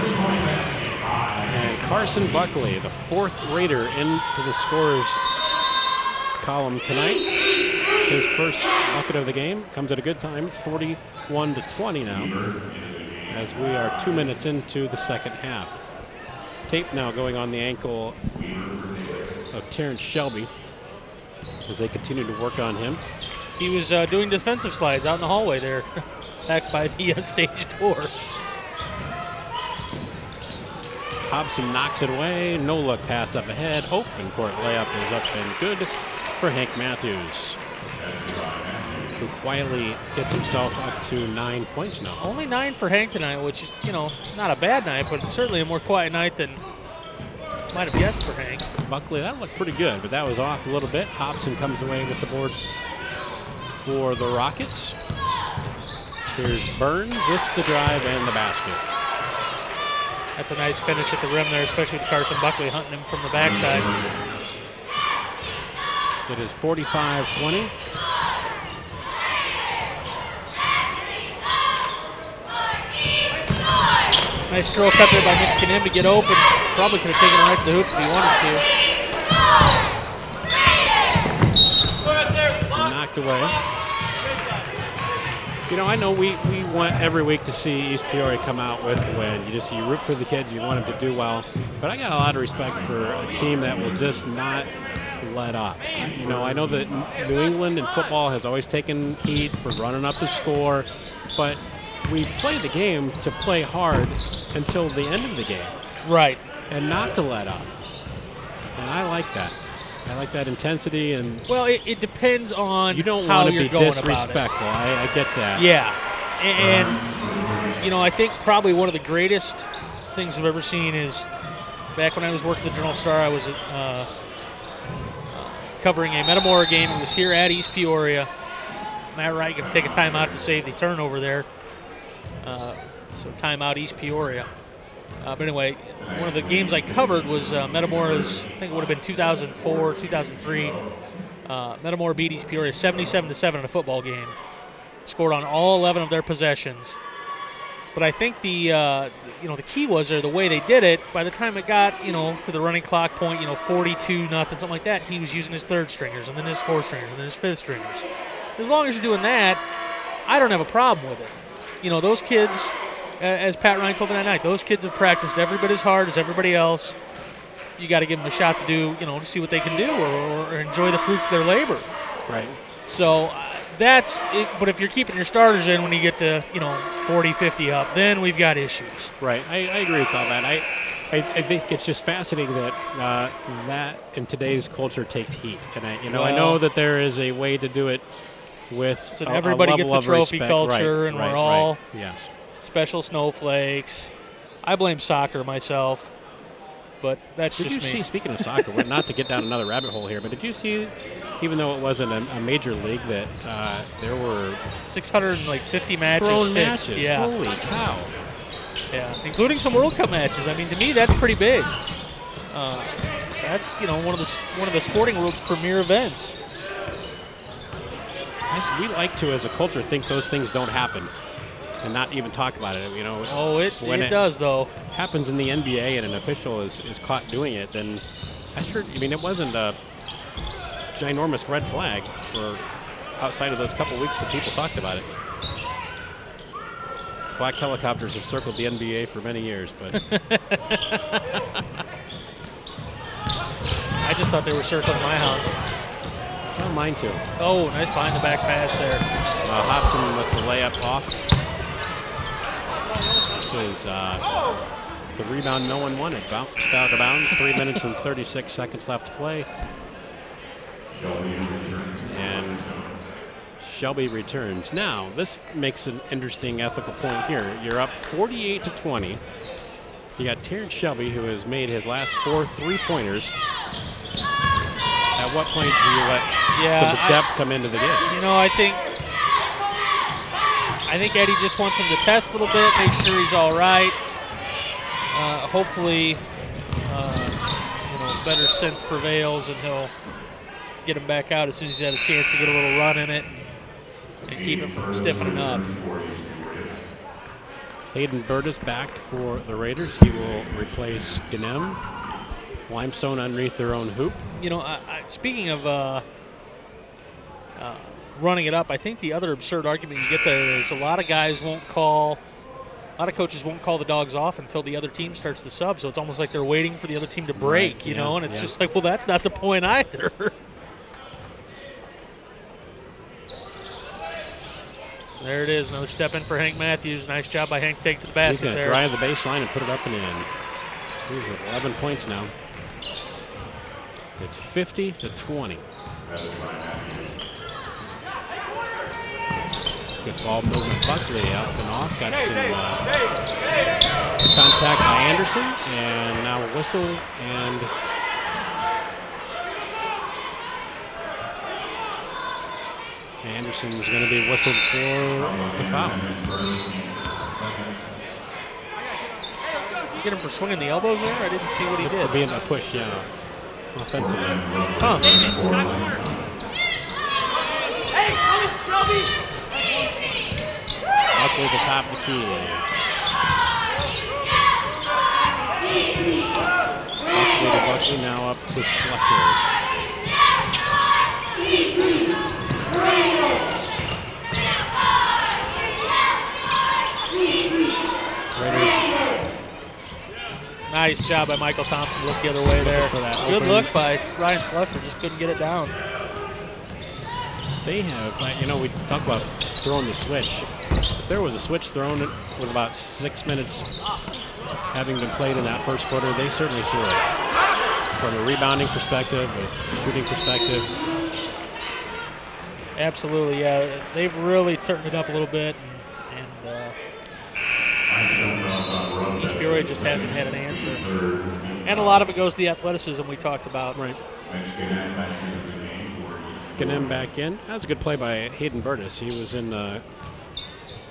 And Carson Buckley, the 4th Raider into the scorers column tonight. His first bucket of the game comes at a good time. It's 41-20 now, as we are 2 minutes into the second half. Tape now going on the ankle of Terrence Shelby as they continue to work on him. He was doing defensive slides out in the hallway there, back by the stage door. Hobson knocks it away. No look pass up ahead. Open court layup is up and good for Hank Matthews, who quietly gets himself up to 9 points now. Only 9 for Hank tonight, which is, not a bad night, but certainly a more quiet night than might have guessed for Hank. Buckley, that looked pretty good, but that was off a little bit. Hobson comes away with the board for the Rockets. Here's Burns with the drive and the basket. That's a nice finish at the rim there, especially with Carson Buckley hunting him from the backside. It is 45-20. Nice curl cut there by Mitch Kinem to get open. Probably could have taken it right to the hoop if he wanted to. Knocked away. I know we want every week to see East Peoria come out with a win. You root for the kids, you want them to do well. But I got a lot of respect for a team that will just not let up. I know that New England in football has always taken heat for running up the score, but we play the game to play hard until the end of the game. Right. And not to let up. And I like that. I like that intensity. And well, it depends on you don't how want to you're be going disrespectful. I get that. Yeah. And I think probably one of the greatest things I've ever seen is back when I was working the Journal Star, I was covering a Metamora game. It was here at East Peoria. Matt Wright going to take a timeout to save the turnover there. So timeout East Peoria. But anyway, one of the games I covered was Metamora's, I think it would have been 2004, 2003. Metamora beat East Peoria 77-7 in a football game. Scored on all 11 of their possessions. But I think the key was the way they did it. By the time it got to the running clock point, 42-0, something like that, he was using his third stringers and then his fourth stringers and then his fifth stringers. As long as you're doing that, I don't have a problem with it. Those kids, as Pat Ryan told me that night, those kids have practiced every bit as hard as everybody else. You got to give them a shot to do, to see what they can do or enjoy the fruits of their labor. Right. So that's it. But if you're keeping your starters in when you get to, 40, 50 up, then we've got issues. Right. I agree with all that. I think it's just fascinating that that in today's culture takes heat. And I know that there is a way to do it with everybody gets a trophy respect. Culture, right, and right, we're all yes. special snowflakes. I blame soccer myself, but that's Did just you see, speaking of soccer, not to get down another rabbit hole here, but did you see, even though it wasn't a major league, that there were 650 matches thrown fixed. matches? Yeah. Holy cow. Yeah, including some World Cup matches. I mean, to me, that's pretty big. That's one of the sporting world's premier events. We like to, as a culture, think those things don't happen and not even talk about it. Oh, it does, though. Happens in the NBA and an official is caught doing it, then it wasn't a ginormous red flag for outside of those couple weeks that people talked about it. Black helicopters have circled the NBA for many years, but I just thought they were circling my house. Well, mine too. Oh, nice behind the back pass there. Hobson with the layup off. Is the rebound no one wanted. Bounced out of bounds. 3 minutes and 36 seconds left to play. And Shelby returns. Now, this makes an interesting ethical point here. You're up 48-20. You got Terrence Shelby, who has made his last 4 3-pointers. At what point do you let some depth come into the game? I I think Eddie just wants him to test a little bit, make sure he's all right. Hopefully, better sense prevails, and he'll get him back out as soon as he's had a chance to get a little run in it and keep him from stiffening up. Hayden Burtis back for the Raiders. He will replace Ganem. Limestone underneath their own hoop. Speaking of running it up, I think the other absurd argument you get there is a lot of coaches won't call the dogs off until the other team starts the sub. So it's almost like they're waiting for the other team to break, right, you know, and it's just like, well, that's not the point either. There it is, another step in for Hank Matthews. Nice job by Hank to take to the basket. He's going to drive the baseline and put it up and in. He's at 11 points now. It's 50-20. Good ball movement. Buckley up and off. Got some contact by Anderson, and now a whistle, and Anderson's going to be whistled for the foul. You get him for swinging the elbows there? I didn't see what he did. Being a push, yeah, offensively. Huh. Buckley at the top of the key. Buckley now up to Slusher. Raiders. Nice job by Michael Thompson. Look the other way there. For that good open. look by Ryan Slusher. Just couldn't get it down. They have, we talk about throwing the switch. If there was a switch thrown with about 6 minutes having been played in that first quarter, they certainly threw it. From a rebounding perspective, a shooting perspective. Absolutely, yeah. They've really turned it up a little bit, and East Peoria just hasn't had an answer. And a lot of it goes to the athleticism we talked about. Right. Ganem back in. That was a good play by Hayden Burtis. He was in a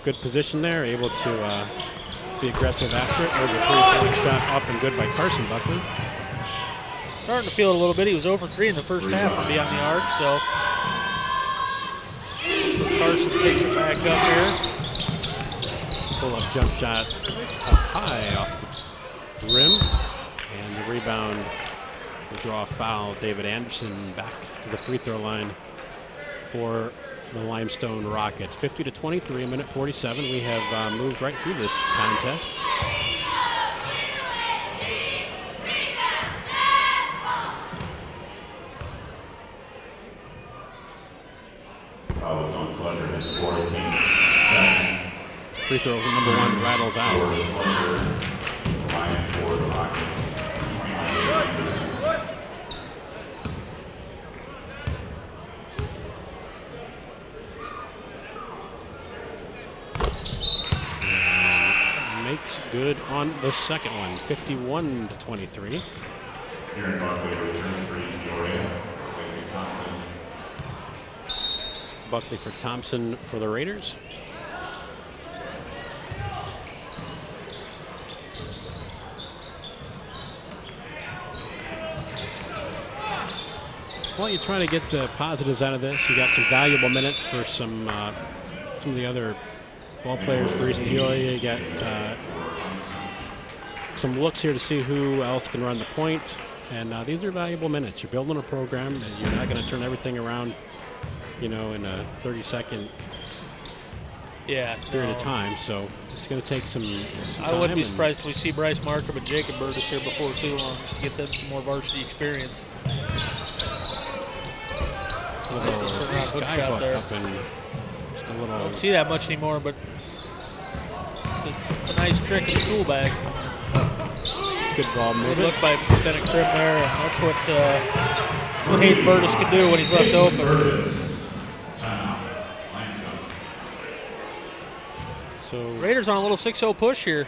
good position there, able to be aggressive after it. There's a three-point shot up and good by Carson Buckley. Starting to feel it a little bit. He was 0 for 3 in the first half from beyond the arc, so Carson takes it back up here. Pull-up jump shot up high off the rim, and the rebound will draw a foul. David Anderson back to the free throw line for the Limestone Rockets. 50-23, a minute 47. We have moved right through this contest. On Slusher, his 14th. Free throw number 1 rattles out. For the Rockets. Makes good on the second one, 51-23. Aaron Buckley returns for East Peoria, replacing Thompson. Buckley for Thompson for the Raiders. Well, you try to get the positives out of this. You got some valuable minutes for some of the other ball players for East Peoria. You got some looks here to see who else can run the point, and these are valuable minutes. You're building a program, and you're not going to turn everything around, in a 30-second period of time. So it's going to take some time. I wouldn't be surprised if we see Bryce Markham and Jacob Burtis here before too long, just to get them some more varsity experience. A little skyhook up and just a little. I don't see that much anymore, but it's a nice trick in the tool bag. It's good ball movement. Good look by Bennett Krim there, and that's what Hayden Burtis can do when he's left open. So Raiders on a little 6-0 push here.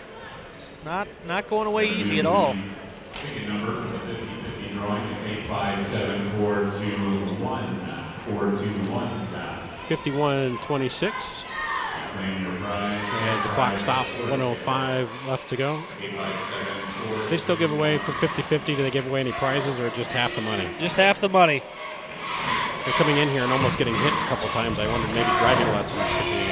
Not going away easy at all. Ticket number for the 50-50 drawing, it's 857-421. 421. 51-26. Claim your prize. As the clock stops, 1:05 left to go. Do they still give away for 50-50? Do they give away any prizes or just half the money? Just half the money. They're coming in here and almost getting hit a couple times. I wondered maybe driving lessons could be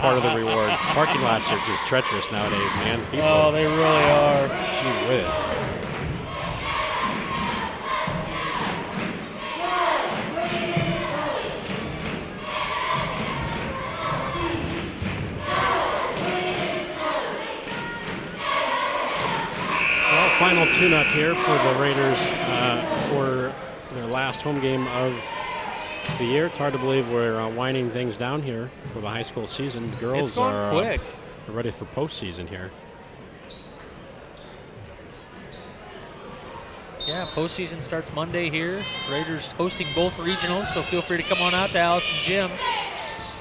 part of the reward. Parking lots are just treacherous nowadays, man. Oh, they really are. Gee whiz. Well, final tune-up here for the Raiders for their last home game of the year. It's hard to believe we're winding things down here for the high school season. The girls are quick. Ready for postseason here. Yeah, postseason starts Monday here. Raiders hosting both regionals, so feel free to come on out to Allison Gym.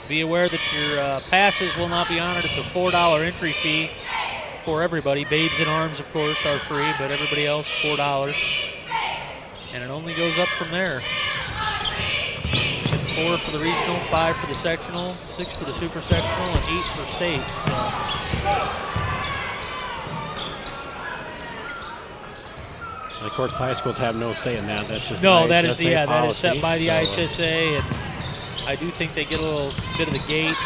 Be aware that your passes will not be honored. It's a $4 entry fee for everybody. Babes in Arms, of course, are free, but everybody else, $4. And it only goes up from there. It's 4 for the regional, 5 for the sectional, 6 for the super sectional, and 8 for state. And of course, high schools have no say in that. That's just No, the that is IHSA that is set policy, by the so, IHSA, and I do think they get a little bit of the gate.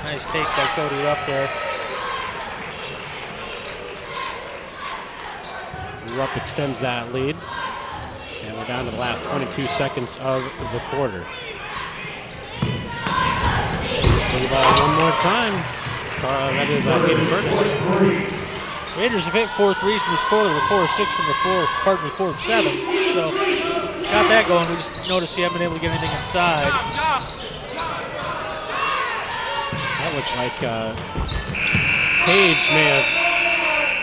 Nice take by Cody Rupp there. Rupp extends that lead. And we're down to the last 22 seconds of the quarter. Play ball one more time. That is Hayden Burgess. Raiders have hit 4 threes in this quarter, with 4 of 6 from the 4 of 7. So got that going. We just noticed you haven't been able to get anything inside. That looked like Page may have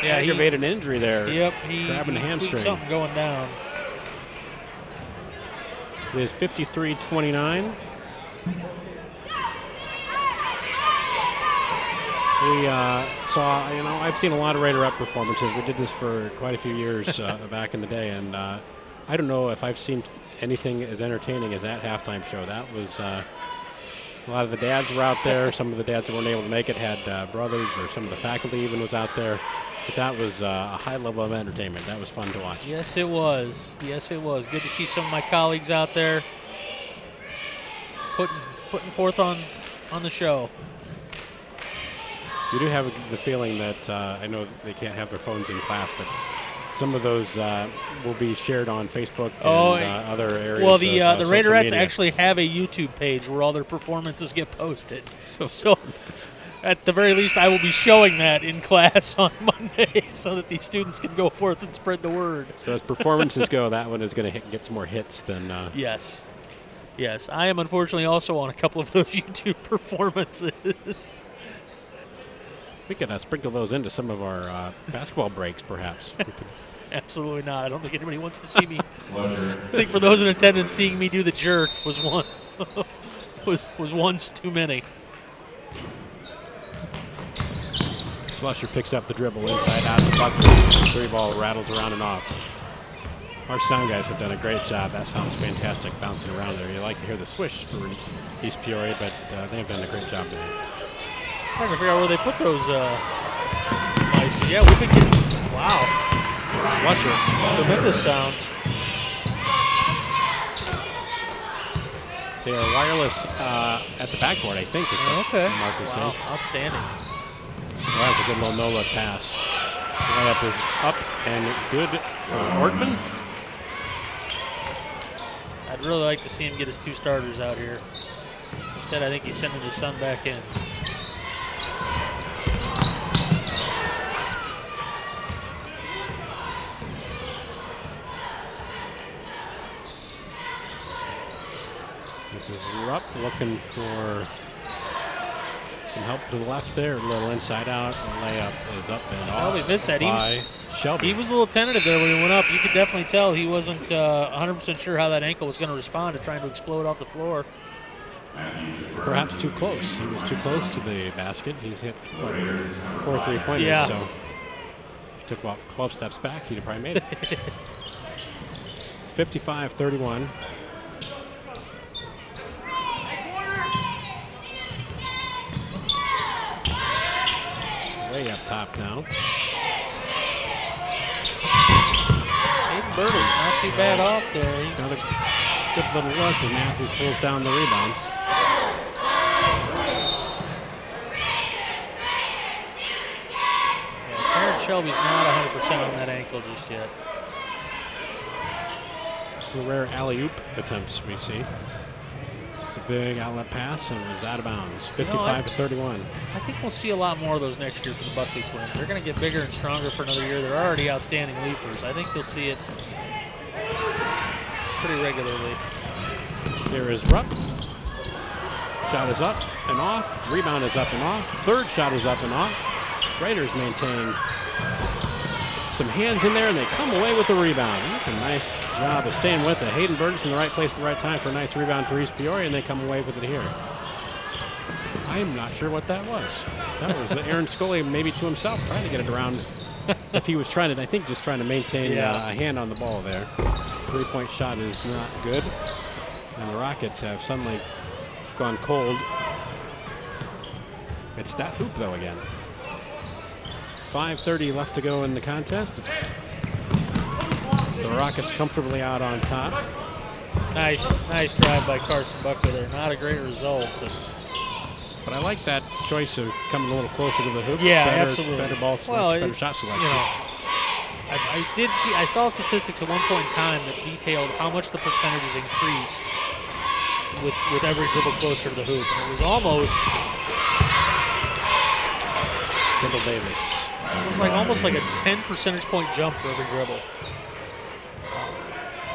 aggravated an injury there. Yep, grabbing the hamstring. Something going down. It is 53-29. We saw, I've seen a lot of Raider Up performances. We did this for quite a few years back in the day, and I don't know if I've seen anything as entertaining as that halftime show. That was a lot of the dads were out there. Some of the dads that weren't able to make it had brothers, or some of the faculty even was out there. But that was a high level of entertainment. That was fun to watch. Yes, it was. Yes, it was. Good to see some of my colleagues out there putting forth on the show. You do have the feeling that I know they can't have their phones in class, but some of those will be shared on Facebook and other areas. Well, the Raiderettes media. actually have a YouTube page where all their performances get posted. So at the very least, I will be showing that in class on Monday so that these students can go forth and spread the word. So as performances go, that one is going to get some more hits than... Yes. Yes, I am unfortunately also on a couple of those YouTube performances. We could sprinkle those into some of our basketball breaks, perhaps. Absolutely not. I don't think anybody wants to see me. I think for those in attendance, seeing me do the jerk was one was once too many. Slusher picks up the dribble inside out to Buckley. Three ball rattles around and off. Our sound guys have done a great job. That sounds fantastic bouncing around there. You like to hear the swish for East Peoria, but they've done a great job today. Trying to figure out where they put those mics. Yeah, we've been getting, wow. Slusher. Tremendous sounds. They are wireless at the backboard, I think. Okay. Mark was saying. Outstanding. Well, that's a good little no-look pass. Layup is up and good for Ortman. I'd really like to see him get his two starters out here. Instead, I think he's sending his son back in. This is Rupp looking for some help to the left there. A little inside out. Layup is up and off. He missed that. Shelby. He was a little tentative there when he went up. You could definitely tell he wasn't 100% sure how that ankle was going to respond to trying to explode off the floor. Perhaps too close. He was too close to the basket. He's hit, 4 3-pointers. Yeah. So if he took about 12 steps back, he'd have probably made it. It's 55-31. way up top now. Hayden Burtis, not too bad off there. Got a good little look, and Matthews pulls down the rebound. Yeah, Terrence Shelby's not 100% on that ankle just yet. The rare alley-oop attempts we see. It's a big outlet pass, and it was out of bounds. 55-31. I think we'll see a lot more of those next year for the Buckley Twins. They're going to get bigger and stronger for another year. They're already outstanding leapers. I think you'll see it pretty regularly. Here is Rupp. Shot is up and off. Rebound is up and off. Third shot is up and off. Raiders maintained some hands in there, and they come away with the rebound. And that's a nice job of staying with it. Hayden Burgess in the right place at the right time for a nice rebound for East Peoria, and they come away with it here. I am not sure what that was. That was Aaron Scully maybe to himself trying to get it around. If he was trying to, I think just trying to maintain a hand on the ball there. Three-point shot is not good. And the Rockets have suddenly gone cold. It's that hoop, though, again. 5:30 left to go in the contest. It's the Rockets comfortably out on top. Nice drive by Carson Buckley there. Not a great result, but I like that choice of coming a little closer to the hoop. Yeah, absolutely. Better ball selection, better shot selection. You know, I saw statistics at one point in time that detailed how much the percentages increased with every dribble closer to the hoop. And it was almost Kendall Davis. It was like almost like a 10 percentage point jump for every dribble.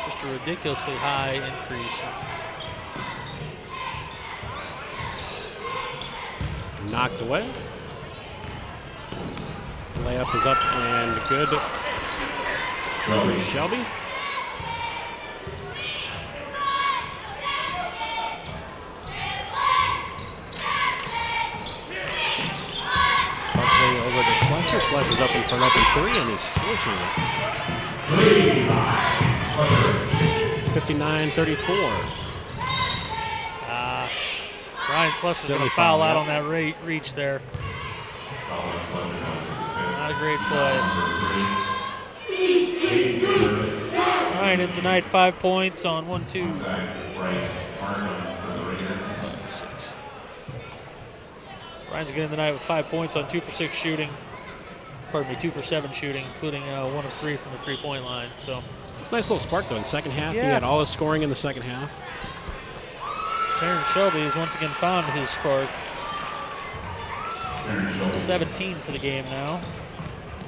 Just a ridiculously high increase. Knocked away. Layup is up and good for Shelby. Buckley over to Slusher. Slusher's up in front, up in three, and he's swishing it. 59-34. Ryan Slusher's going to foul out on that reach there. Not a great play. Ryan in tonight, 5 points on 1-2. Ryan's getting the night with 5 points on 2 for 6 shooting. Pardon me, 2 for 7 shooting, including 1 of 3 from the three-point line. So it's a nice little spark though in the second half. Yeah. He had all his scoring in the second half. Terrence Shelby has once again found his spark. 17 for the game now.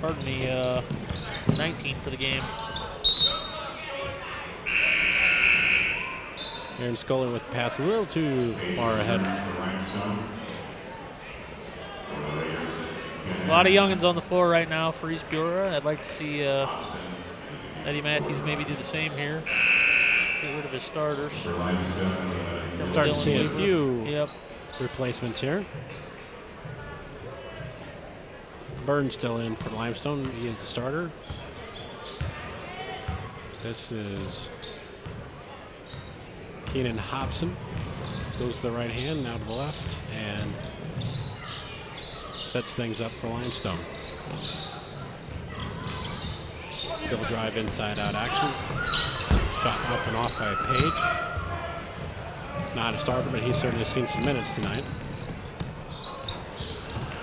Pardon me, 19 for the game. Aaron Scully with the pass a little too far ahead. A lot of youngins on the floor right now for East Peoria. I'd like to see Eddie Matthews maybe do the same here. Get rid of his starters. Starting to see a few replacements here. Burns still in for Limestone. He is the starter. This is Keenan Hobson. Goes to the right hand, now to the left, and sets things up for Limestone. Double drive inside out action. Shot up and off by Page. Not a starter, but he's certainly seen some minutes tonight.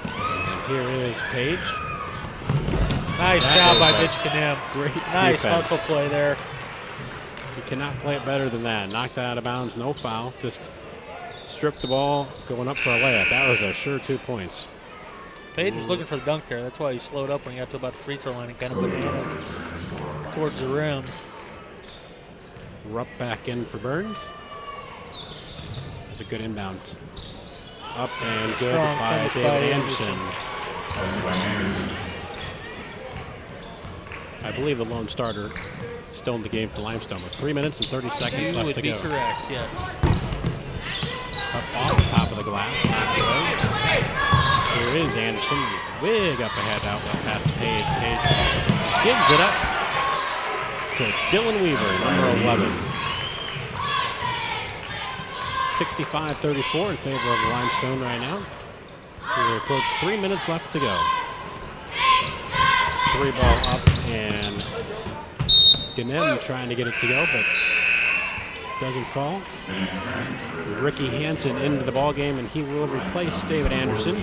And here is Page. Nice job by Mitch Kanem. Great nice defense. hustle play there. You cannot play it better than that. Knocked that out of bounds, no foul. Just stripped the ball, going up for a layup. That was a sure 2 points. Page was looking for the dunk there. That's why he slowed up when he got to about the free throw line and kind of banana towards the rim. Rupp back in for Burns. It's a good inbound. Up and good by David Anderson. I believe the lone starter still in the game for Limestone with 3 minutes and 30 seconds left to go. You would be correct, yes. Up off the top of the glass, knocked away. Here is Anderson, big up ahead outlet pass to Page. Page gives it up to Dylan Weaver, number 11. 65-34 in favor of Limestone right now. We approach 3 minutes left to go. three ball up, and Ganem trying to get it to go, but doesn't fall. Ricky Hansen into the ball game, and he will replace David Anderson.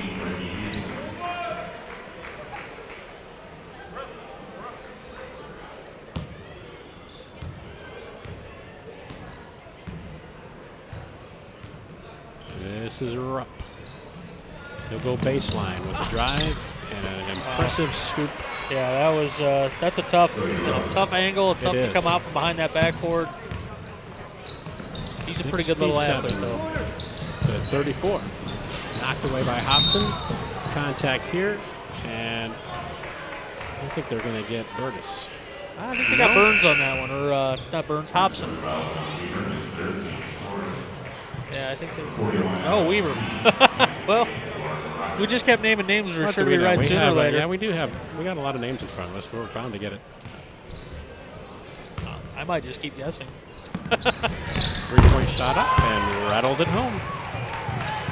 This is Rupp. He'll go baseline with a drive and an impressive scoop. Yeah, that was that's a tough angle. Tough to come out from behind that backboard. He's a pretty good little athlete, though. To 34. Knocked away by Hobson. Contact here, and I think they're going to get Burgess. I think they got Burns on that one, or not Burns, Hobson. Yeah, I think they. Oh, Weaver. Well, if we just kept naming names, we're sure to be right sooner or later. Yeah, we got a lot of names in front of us. We're bound to get it. I might just keep guessing. 3-point shot up and rattles it home.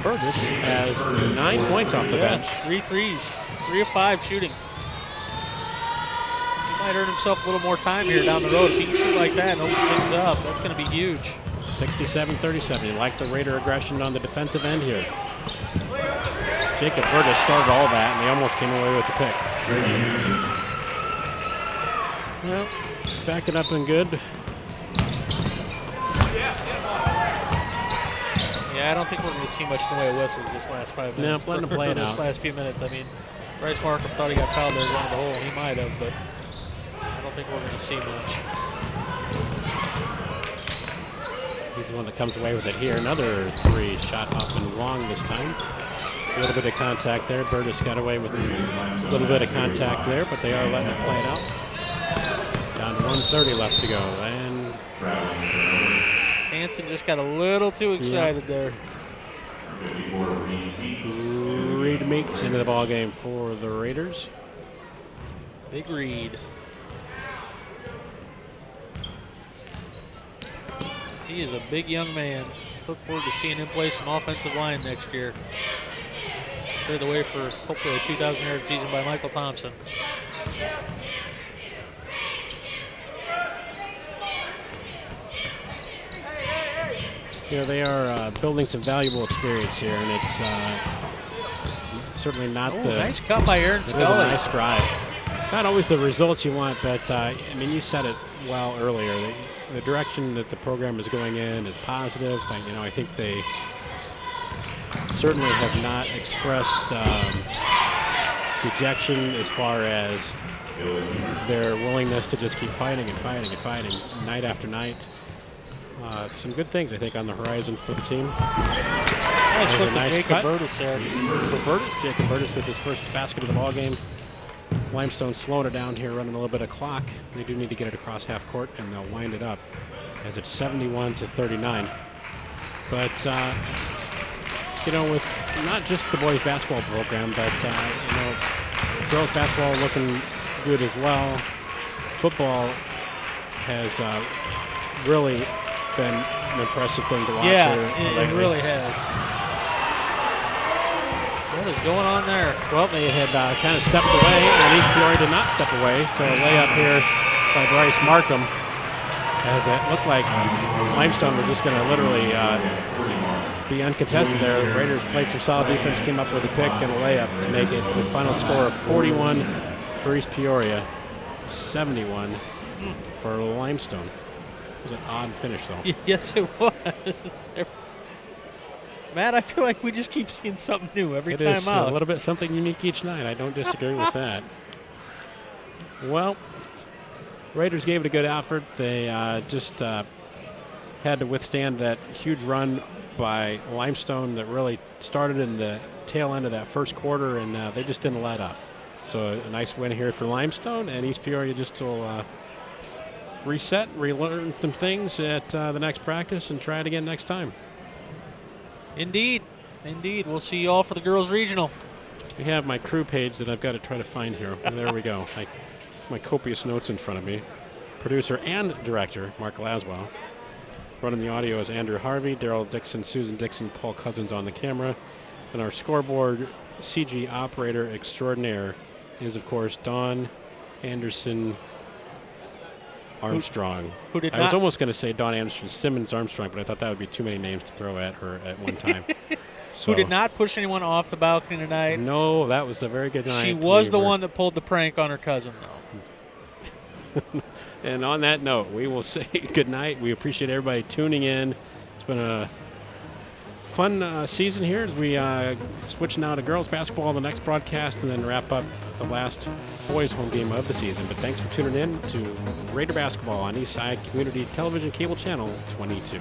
Burgess has 9 points off the bench. 3 threes, 3 of 5 shooting. He might earn himself a little more time here down the road. If he can shoot like that and open things up, that's going to be huge. 67-37. You like the Raider aggression on the defensive end here. Jacob Burgess started all that, and they almost came away with the pick. Well, back it up and good. Yeah, I don't think we're going to see much in the way of whistles this last 5 minutes. No, let them play it out. This last few minutes. I mean, Bryce Markham thought he got fouled there around the hole. He might have, but I don't think we're going to see much. He's the one that comes away with it here. Another three shot up and long this time. A little bit of contact there. Burgess got away with a little bit of contact there, but they are letting it play it out. Down to 1:30 left to go. And Hansen just got a little too excited there. Reed Meeks into the ball game for the Raiders. Big Reed. He is a big young man. Look forward to seeing him play some offensive line next year. Clear the way for hopefully a 2,000-yard season by Michael Thompson. You know, they are building some valuable experience here, and it's certainly not the... Nice cut by Aaron Scully. Nice drive. Not always the results you want, but, I mean, you said it well earlier. The direction that the program is going in is positive. I think they certainly have not expressed dejection as far as their willingness to just keep fighting and fighting and fighting night after night. Some good things, I think, on the horizon for the team. Nice look at Jacob Burgess there. For Burgess, Jacob Burgess with his first basket of the ball game. Limestone slowing it down here, running a little bit of clock. They do need to get it across half court, and they'll wind it up as it's 71-39. But, with not just the boys basketball program, but, girls basketball looking good as well. Football has really been an impressive thing to watch. Yeah, it really has. What is going on there? Well, they had kind of stepped away, and East Peoria did not step away. So a layup here by Bryce Markham, as it looked like Limestone was just going to literally be uncontested there. The Raiders played some solid defense, came up with a pick and a layup to make it the final score of 41 for East Peoria, 71 for Limestone. It was an odd finish, though. Yes, it was. Matt, I feel like we just keep seeing something new every time out. It is a little bit something unique each night. I don't disagree with that. Well, Raiders gave it a good effort. They just had to withstand that huge run by Limestone that really started in the tail end of that first quarter, and they just didn't let up. So a nice win here for Limestone, and East Peoria just will reset, relearn some things at the next practice, and try it again next time. Indeed. We'll see you all for the girls' regional. We have my crew page that I've got to try to find here. There we go. My copious notes in front of me. Producer and director, Mark Laswell. Running the audio is Andrew Harvey, Daryl Dixon, Susan Dixon, Paul Cousins on the camera. And our scoreboard CG operator extraordinaire is, of course, Dawn Anderson Armstrong. Who did I not? was almost going to say Dawn Anderson Simmons Armstrong, but I thought that would be too many names to throw at her at one time. Who did not push anyone off the balcony tonight. No, that was a very good night. She was the one that pulled the prank on her cousin, though. And on that note, we will say good night. We appreciate everybody tuning in. It's been a fun season here as we switch now to girls basketball in the next broadcast and then wrap up the last boys home game of the season. But thanks for tuning in to Raider Basketball on Eastside Community Television Cable Channel 22.